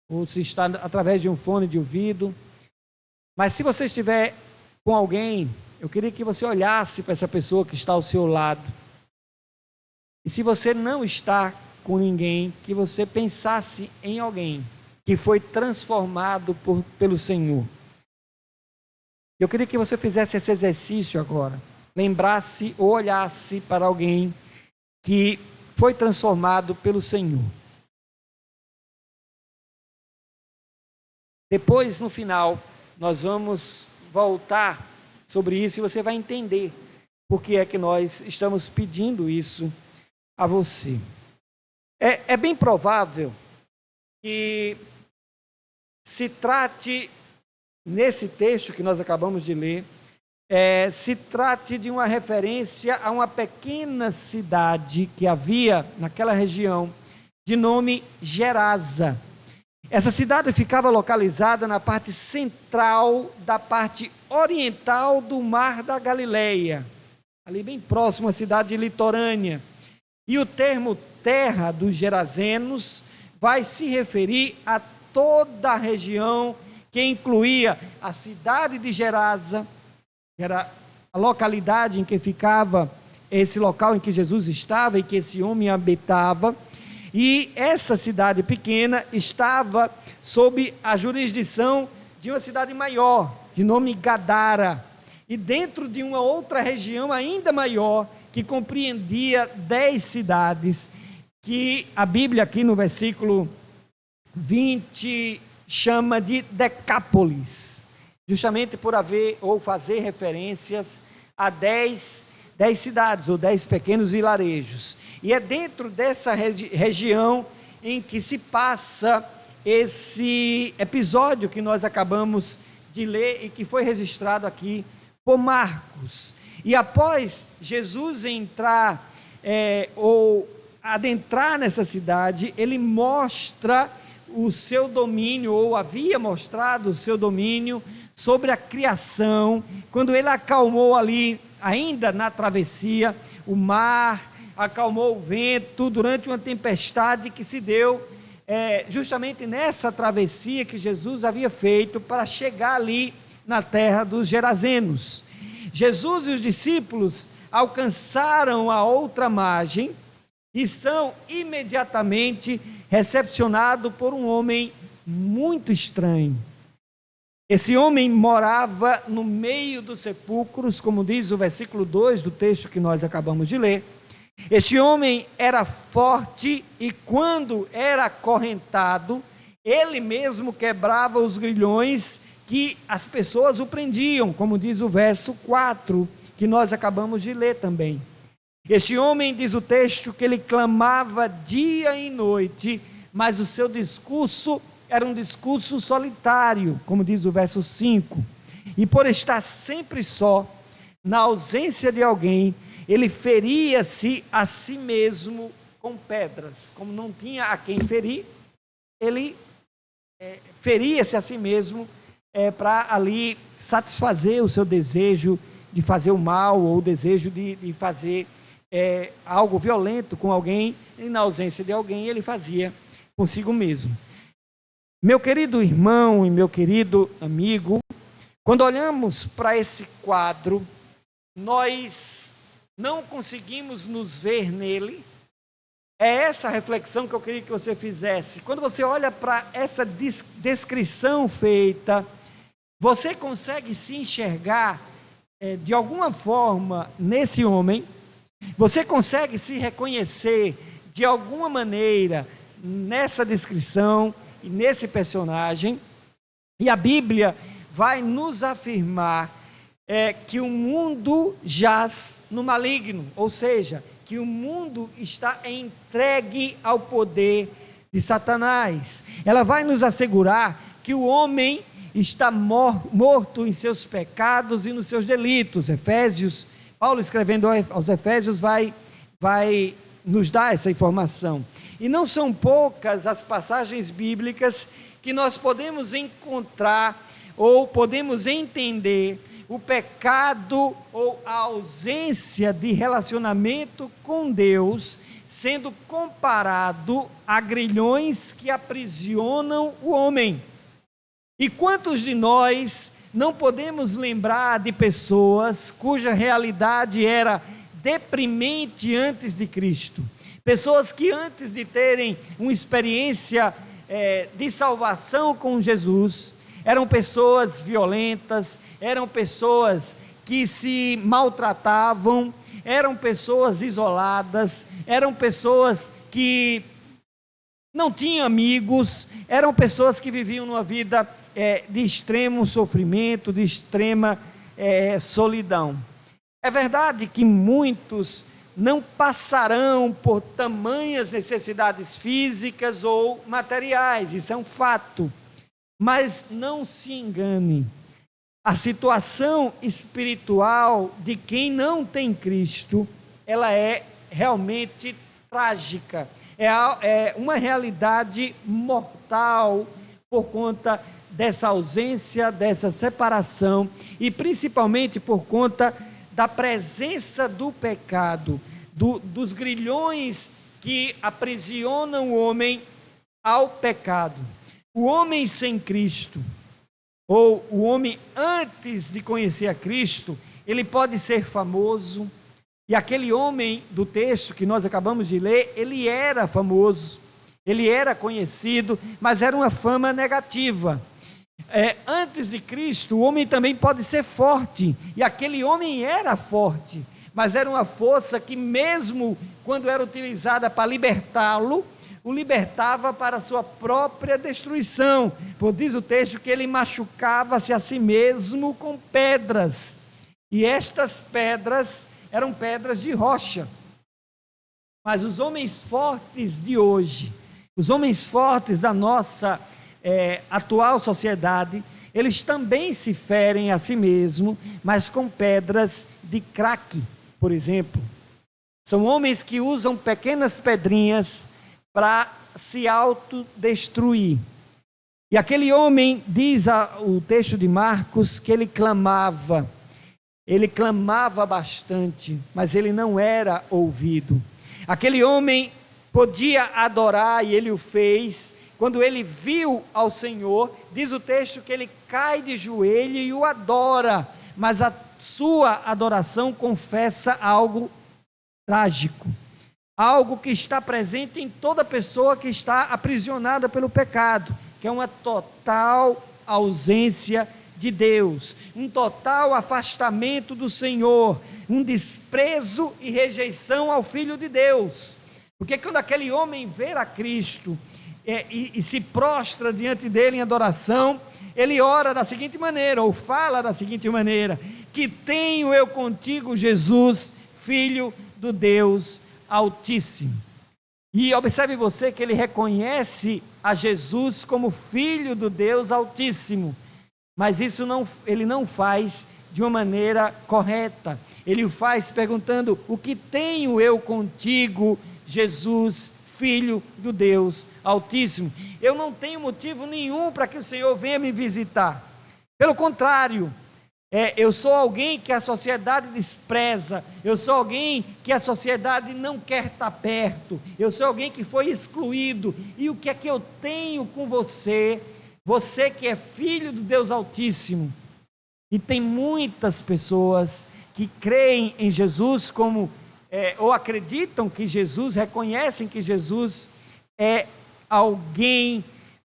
ou se está através de um fone de ouvido, mas se você estiver com alguém, eu queria que você olhasse para essa pessoa que está ao seu lado. E se você não está com ninguém, que você pensasse em alguém que foi transformado pelo Senhor. Eu queria que você fizesse esse exercício agora. Lembrasse ou olhasse para alguém que foi transformado pelo Senhor. Depois, no final, nós vamos voltar sobre isso e você vai entender por que é que nós estamos pedindo isso a você. É bem provável que se trate, nesse texto que nós acabamos de ler, se trate de uma referência a uma pequena cidade que havia naquela região, de nome Gerasa. Essa cidade ficava localizada na parte central da parte oriental do Mar da Galileia. ali bem próximo à cidade litorânea. E o termo terra dos Gerazenos vai se referir a toda a região que incluía a cidade de Gerasa, que era a localidade em que ficava esse local em que Jesus estava e que esse homem habitava. E essa cidade pequena estava sob a jurisdição de uma cidade maior, de nome Gadara, e dentro de uma outra região ainda maior, que compreendia 10 cidades, que a Bíblia aqui no versículo 20 chama de Decápolis, justamente por haver ou fazer referências a 10 cidades ou 10 pequenos vilarejos. E é dentro dessa região em que se passa esse episódio que nós acabamos de ler e que foi registrado aqui por Marcos. E após Jesus entrar ou adentrar nessa cidade, ele mostra o seu domínio, ou havia mostrado o seu domínio sobre a criação, quando ele acalmou ali, ainda na travessia, o mar, acalmou o vento durante uma tempestade que se deu justamente nessa travessia que Jesus havia feito para chegar ali na terra dos Gerazenos. Jesus e os discípulos alcançaram a outra margem e são imediatamente recepcionados por um homem muito estranho. Esse homem morava no meio dos sepulcros, como diz o versículo 2 do texto que nós acabamos de ler. Este homem era forte e quando era acorrentado, ele mesmo quebrava os grilhões que as pessoas o prendiam, como diz o verso 4, que nós acabamos de ler também. Este homem, diz o texto, que ele clamava dia e noite, mas o seu discurso era um discurso solitário, como diz o verso 5. E por estar sempre só, na ausência de alguém, ele feria-se a si mesmo com pedras. Como não tinha a quem ferir, ele feria-se a si mesmo para ali satisfazer o seu desejo de fazer o mal, ou o desejo de fazer algo violento com alguém, e na ausência de alguém ele fazia consigo mesmo. Meu querido irmão e meu querido amigo, quando olhamos para esse quadro, nós não conseguimos nos ver nele. É essa reflexão que eu queria que você fizesse. Quando você olha para essa descrição feita, você consegue se enxergar de alguma forma nesse homem? Você consegue se reconhecer de alguma maneira nessa descrição e nesse personagem? E a Bíblia vai nos afirmar que o mundo jaz no maligno, ou seja, que o mundo está entregue ao poder de Satanás. Ela vai nos assegurar que o homem está morto em seus pecados e nos seus delitos. Paulo escrevendo aos Efésios vai nos dar essa informação. E não são poucas as passagens bíblicas que nós podemos encontrar ou podemos entender o pecado ou a ausência de relacionamento com Deus sendo comparado a grilhões que aprisionam o homem. E quantos de nós não podemos lembrar de pessoas cuja realidade era deprimente antes de Cristo? Pessoas que antes de terem uma experiência de salvação com Jesus, eram pessoas violentas, eram pessoas que se maltratavam, eram pessoas isoladas, eram pessoas que não tinham amigos, eram pessoas que viviam numa vida de extremo sofrimento, de extrema solidão. É verdade que muitos não passarão por tamanhas necessidades físicas ou materiais, isso é um fato. Mas não se engane, a situação espiritual de quem não tem Cristo, ela é realmente trágica, é uma realidade mortal por conta dessa ausência, dessa separação e principalmente por conta da presença do pecado, dos grilhões que aprisionam o homem ao pecado. O homem sem Cristo, ou o homem antes de conhecer a Cristo, ele pode ser famoso, e aquele homem do texto que nós acabamos de ler, ele era famoso, ele era conhecido, mas era uma fama negativa. Antes de Cristo, o homem também pode ser forte, e aquele homem era forte, mas era uma força que mesmo quando era utilizada para libertá-lo, o libertava para a sua própria destruição. Pois diz o texto que ele machucava-se a si mesmo com pedras, e estas pedras eram pedras de rocha. Mas os homens fortes de hoje, os homens fortes da nossa atual sociedade, eles também se ferem a si mesmo, mas com pedras de crack, por exemplo. São homens que usam pequenas pedrinhas para se autodestruir. E aquele homem, diz o texto de Marcos, que ele clamava bastante, mas ele não era ouvido. Aquele homem podia adorar, e ele o fez. Quando ele viu ao Senhor, diz o texto que ele cai de joelho e o adora, mas a sua adoração confessa algo trágico, algo que está presente em toda pessoa que está aprisionada pelo pecado, que é uma total ausência de Deus, um total afastamento do Senhor, um desprezo e rejeição ao Filho de Deus. Porque quando aquele homem vê a Cristo e se prostra diante dele em adoração, ele ora da seguinte maneira, ou fala da seguinte maneira: que tenho eu contigo, Jesus, Filho do Deus Altíssimo. E observe você que ele reconhece a Jesus como Filho do Deus Altíssimo, mas isso ele não faz de uma maneira correta. Ele o faz perguntando: o que tenho eu contigo, Jesus, Filho do Deus Altíssimo? Eu não tenho motivo nenhum para que o Senhor venha me visitar. Pelo contrário, eu sou alguém que a sociedade despreza, eu sou alguém que a sociedade não quer estar perto, eu sou alguém que foi excluído. E o que é que eu tenho com você? Você que é filho do Deus Altíssimo. E tem muitas pessoas que creem em Jesus ou acreditam que Jesus, reconhecem que Jesus é alguém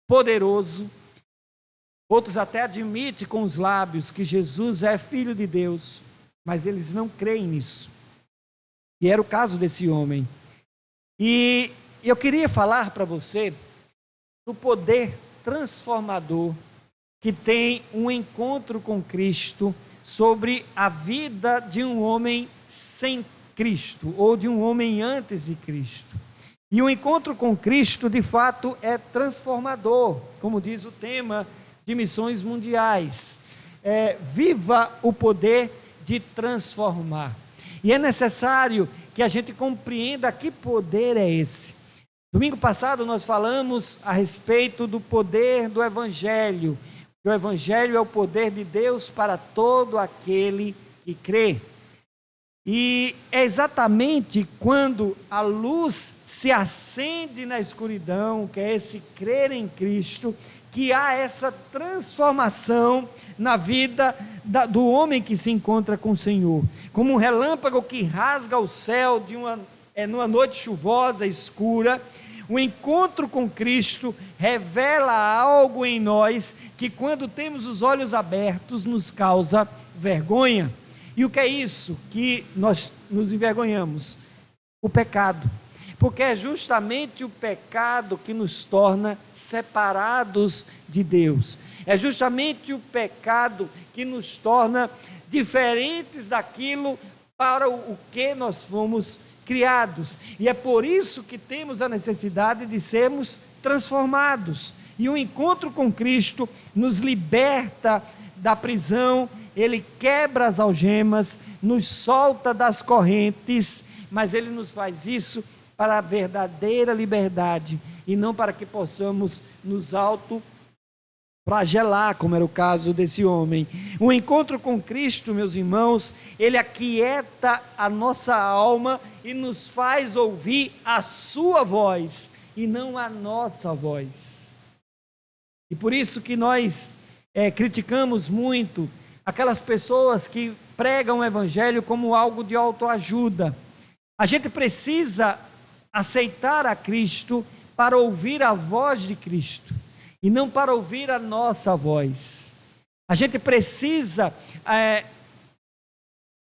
poderoso. Outros até admitem com os lábios que Jesus é Filho de Deus, mas eles não creem nisso. E era o caso desse homem. E eu queria falar para você do poder transformador que tem um encontro com Cristo sobre a vida de um homem sem Cristo, ou de um homem antes de Cristo. E o encontro com Cristo, de fato, é transformador, como diz o tema de missões mundiais. Viva o poder de transformar. E é necessário que a gente compreenda que poder é esse. Domingo passado nós falamos a respeito do poder do Evangelho. O Evangelho é o poder de Deus para todo aquele que crê. E é exatamente quando a luz se acende na escuridão, que é esse crer em Cristo, que há essa transformação na vida do homem que se encontra com o Senhor. Como um relâmpago que rasga o céu numa noite chuvosa, escura, o encontro com Cristo revela algo em nós que, quando temos os olhos abertos, nos causa vergonha. E o que é isso que nós nos envergonhamos? O pecado. Porque é justamente o pecado que nos torna separados de Deus. É justamente o pecado que nos torna diferentes daquilo para o que nós fomos criados. E é por isso que temos a necessidade de sermos transformados. E o encontro com Cristo nos liberta da prisão, ele quebra as algemas, nos solta das correntes, mas ele nos faz isso para a verdadeira liberdade, e não para que possamos nos flagelar, como era o caso desse homem. O encontro com Cristo, meus irmãos, ele aquieta a nossa alma e nos faz ouvir a sua voz e não a nossa voz. E por isso que nós criticamos muito aquelas pessoas que pregam o evangelho como algo de autoajuda. A gente precisa aceitar a Cristo para ouvir a voz de Cristo e não para ouvir a nossa voz. A gente precisa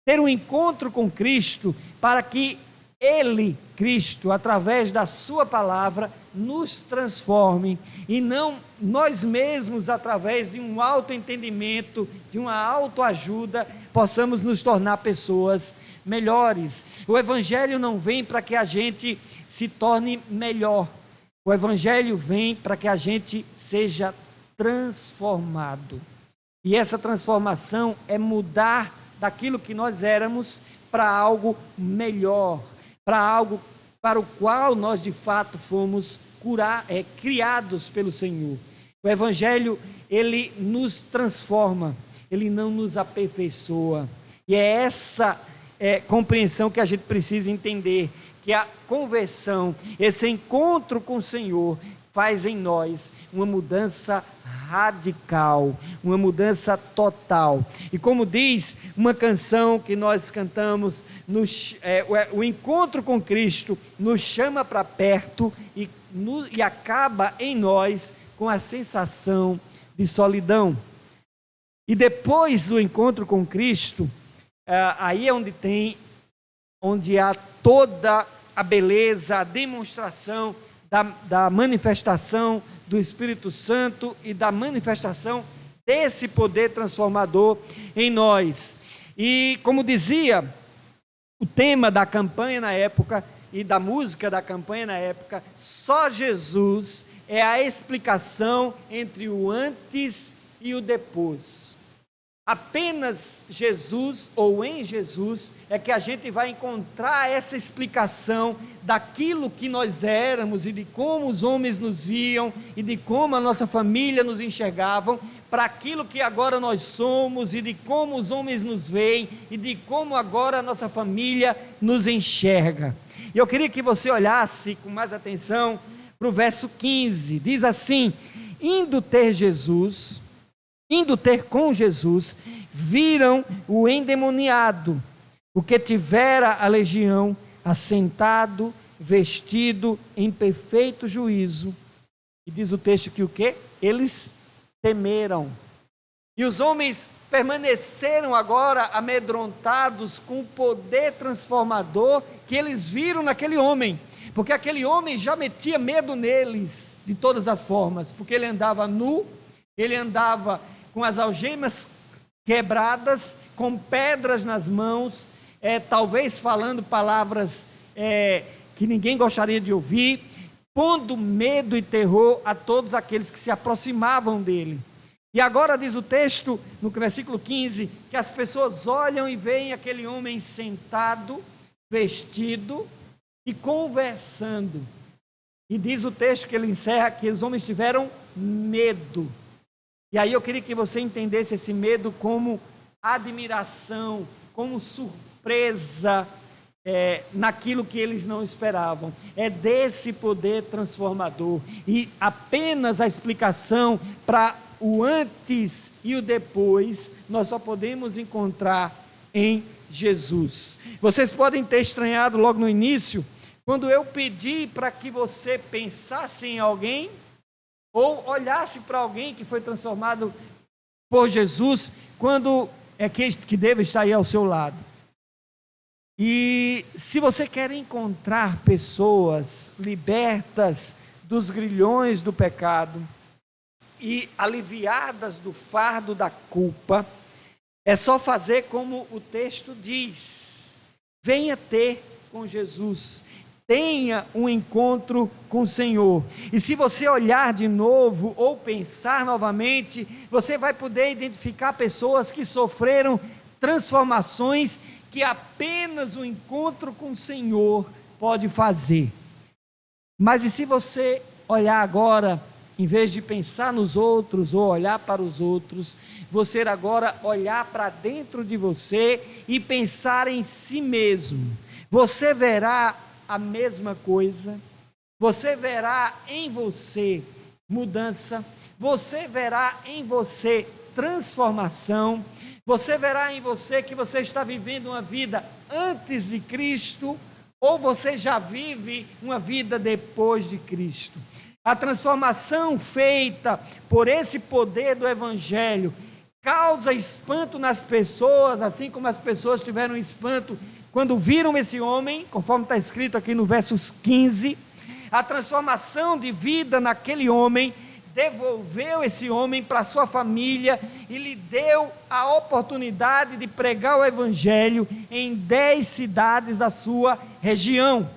ter um encontro com Cristo para que Ele, Cristo, através da sua palavra, nos transforme e não nós mesmos, através de um autoentendimento, de uma autoajuda, possamos nos tornar pessoas melhores. O Evangelho não vem para que a gente se torne melhor. O Evangelho vem para que a gente seja transformado. E essa transformação é mudar daquilo que nós éramos para algo melhor, para algo para o qual nós de fato fomos criados pelo Senhor. O Evangelho, ele nos transforma, ele não nos aperfeiçoa. E é essa compreensão que a gente precisa entender, que a conversão, esse encontro com o Senhor, faz em nós uma mudança radical, uma mudança total. E como diz uma canção que nós cantamos, o encontro com Cristo nos chama para perto e acaba em nós com a sensação de solidão. E depois do encontro com Cristo, aí é onde há toda a beleza, a demonstração da manifestação do Espírito Santo e da manifestação desse poder transformador em nós. E como dizia o tema da campanha na época e da música da campanha na época, só Jesus é a explicação entre o antes e o depois. Apenas Jesus ou em Jesus é que a gente vai encontrar essa explicação daquilo que nós éramos e de como os homens nos viam e de como a nossa família nos enxergavam, para aquilo que agora nós somos e de como os homens nos veem e de como agora a nossa família nos enxerga. E eu queria que você olhasse com mais atenção para o verso 15, diz assim: indo ter com Jesus, viram o endemoniado, o que tivera a legião, assentado, vestido em perfeito juízo. E diz o texto que o quê? Eles temeram. E os homens permaneceram agora amedrontados com o poder transformador que eles viram naquele homem. Porque aquele homem já metia medo neles, de todas as formas. Porque ele andava nu, ele andava com as algemas quebradas, com pedras nas mãos, talvez falando palavras que ninguém gostaria de ouvir, pondo medo e terror a todos aqueles que se aproximavam dele. E agora diz o texto, no versículo 15, que as pessoas olham e veem aquele homem sentado, vestido e conversando. E diz o texto que ele encerra que os homens tiveram medo. E aí eu queria que você entendesse esse medo como admiração, como surpresa naquilo que eles não esperavam. É desse poder transformador. E apenas a explicação para o antes e o depois, nós só podemos encontrar em Jesus. Vocês podem ter estranhado logo no início, quando eu pedi para que você pensasse em alguém, ou olhasse para alguém que foi transformado por Jesus, quando que deve estar aí ao seu lado. E se você quer encontrar pessoas libertas dos grilhões do pecado e aliviadas do fardo da culpa, é só fazer como o texto diz: venha ter com Jesus. Tenha um encontro com o Senhor. E se você olhar de novo ou pensar novamente, você vai poder identificar pessoas que sofreram transformações que apenas o encontro com o Senhor pode fazer. Mas e se você olhar agora em vez de pensar nos outros ou olhar para os outros, você agora olhar para dentro de você e pensar em si mesmo. Você verá a mesma coisa, você verá em você mudança, você verá em você transformação, você verá em você que você está vivendo uma vida antes de Cristo, ou você já vive uma vida depois de Cristo. A transformação feita por esse poder do Evangelho causa espanto nas pessoas, assim como as pessoas tiveram espanto quando viram esse homem, conforme está escrito aqui no versos 15. A transformação de vida naquele homem devolveu esse homem para sua família e lhe deu a oportunidade de pregar o Evangelho em 10 cidades da sua região.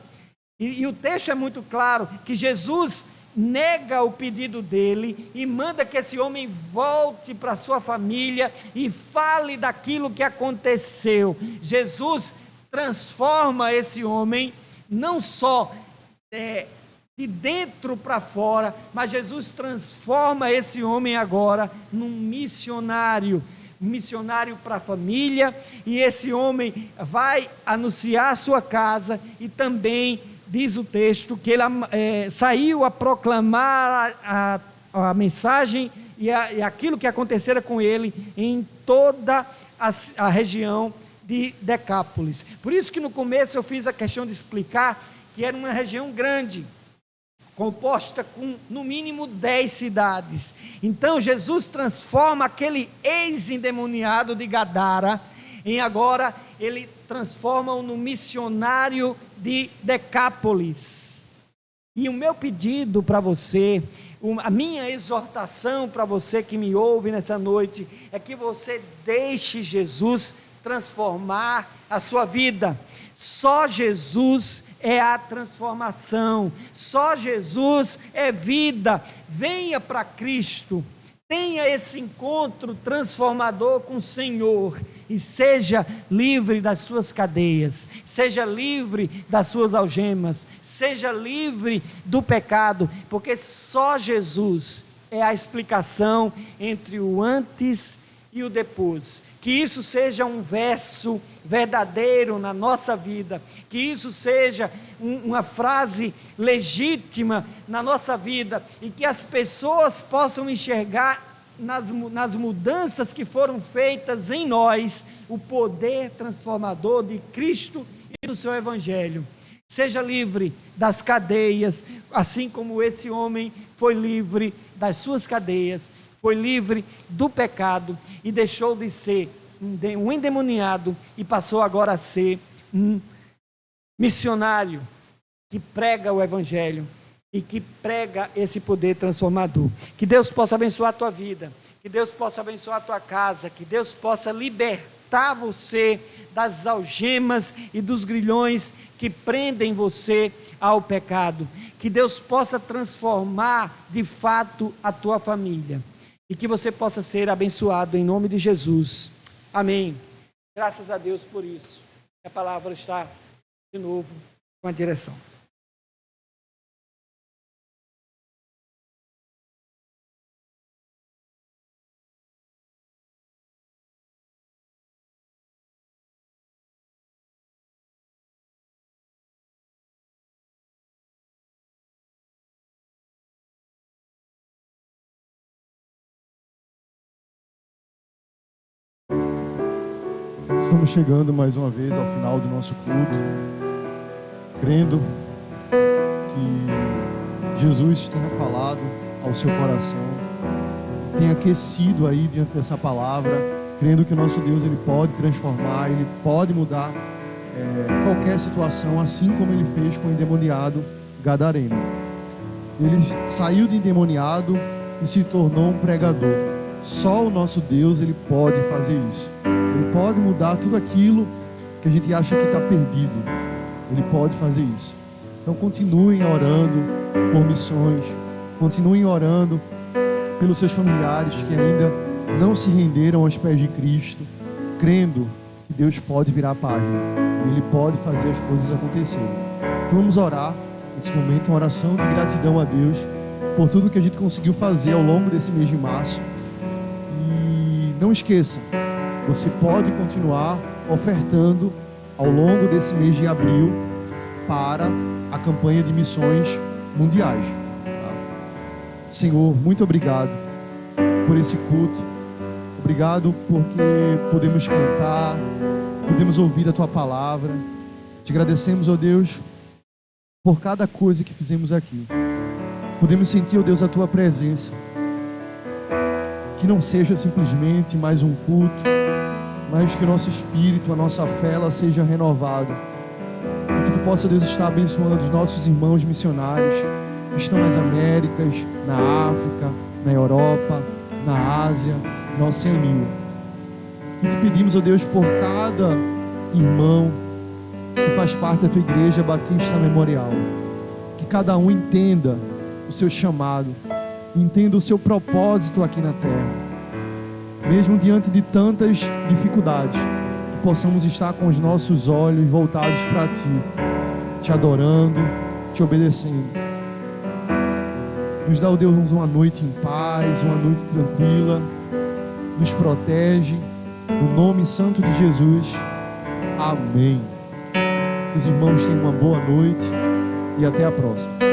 E o texto é muito claro, que Jesus nega o pedido dele e manda que esse homem volte para sua família e fale daquilo que aconteceu. Jesus transforma esse homem, não só de dentro para fora, mas Jesus transforma esse homem agora num missionário para a família, e esse homem vai anunciar a sua casa, e também diz o texto que ele saiu a proclamar a mensagem e aquilo que acontecera com ele em toda a região de Decápolis. Por isso que no começo eu fiz a questão de explicar que era uma região grande, composta com no mínimo 10 cidades. Então Jesus transforma aquele ex-endemoniado de Gadara em agora ele transforma-o no missionário de Decápolis. E o meu pedido para você, a minha exortação para você que me ouve nessa noite, é que você deixe Jesus transformar a sua vida. Só Jesus é a transformação, só Jesus é vida. Venha para Cristo, tenha esse encontro transformador com o Senhor e seja livre das suas cadeias, seja livre das suas algemas, seja livre do pecado, porque só Jesus é a explicação entre o antes e o depois. Que isso seja um verso verdadeiro na nossa vida, que isso seja uma frase legítima na nossa vida, e que as pessoas possam enxergar nas mudanças que foram feitas em nós, o poder transformador de Cristo e do seu Evangelho. Seja livre das cadeias, assim como esse homem foi livre das suas cadeias, foi livre do pecado e deixou de ser um endemoniado e passou agora a ser um missionário que prega o Evangelho e que prega esse poder transformador. Que Deus possa abençoar a tua vida, que Deus possa abençoar a tua casa, que Deus possa libertar você das algemas e dos grilhões que prendem você ao pecado. Que Deus possa transformar de fato a tua família e que você possa ser abençoado em nome de Jesus. Amém. Graças a Deus por isso. A palavra está de novo com a direção. Estamos chegando mais uma vez ao final do nosso culto, crendo que Jesus tenha falado ao seu coração, tenha aquecido aí diante dessa palavra, crendo que o nosso Deus ele pode transformar, ele pode mudar qualquer situação, assim como ele fez com o endemoniado gadareno. Ele saiu de endemoniado e se tornou um pregador. Só o nosso Deus ele pode fazer isso. Ele pode mudar tudo aquilo que a gente acha que está perdido. Ele pode fazer isso. Então continuem orando por missões, continuem orando pelos seus familiares que ainda não se renderam aos pés de Cristo, crendo que Deus pode virar a página e Ele pode fazer as coisas acontecerem. Então vamos orar nesse momento, uma oração de gratidão a Deus, por tudo que a gente conseguiu fazer ao longo desse mês de março. E não esqueça, você pode continuar ofertando ao longo desse mês de abril para a campanha de missões mundiais. Senhor, muito obrigado por esse culto. Obrigado porque podemos cantar, podemos ouvir a Tua palavra. Te agradecemos, ó Deus, por cada coisa que fizemos aqui. Podemos sentir, ó Deus, a Tua presença. Que não seja simplesmente mais um culto, mas que o nosso espírito, a nossa fé, ela seja renovada. E que Tu possa, Deus, estar abençoando os nossos irmãos missionários que estão nas Américas, na África, na Europa, na Ásia, na Oceania. E te pedimos, ó Deus, por cada irmão que faz parte da Tua Igreja Batista Memorial, que cada um entenda o seu chamado, entenda o seu propósito aqui na terra. Mesmo diante de tantas dificuldades, que possamos estar com os nossos olhos voltados para Ti, Te adorando, Te obedecendo. Nos dá, ó Deus, uma noite em paz, uma noite tranquila. Nos protege, no nome santo de Jesus. Amém. Os irmãos tenham uma boa noite e até a próxima.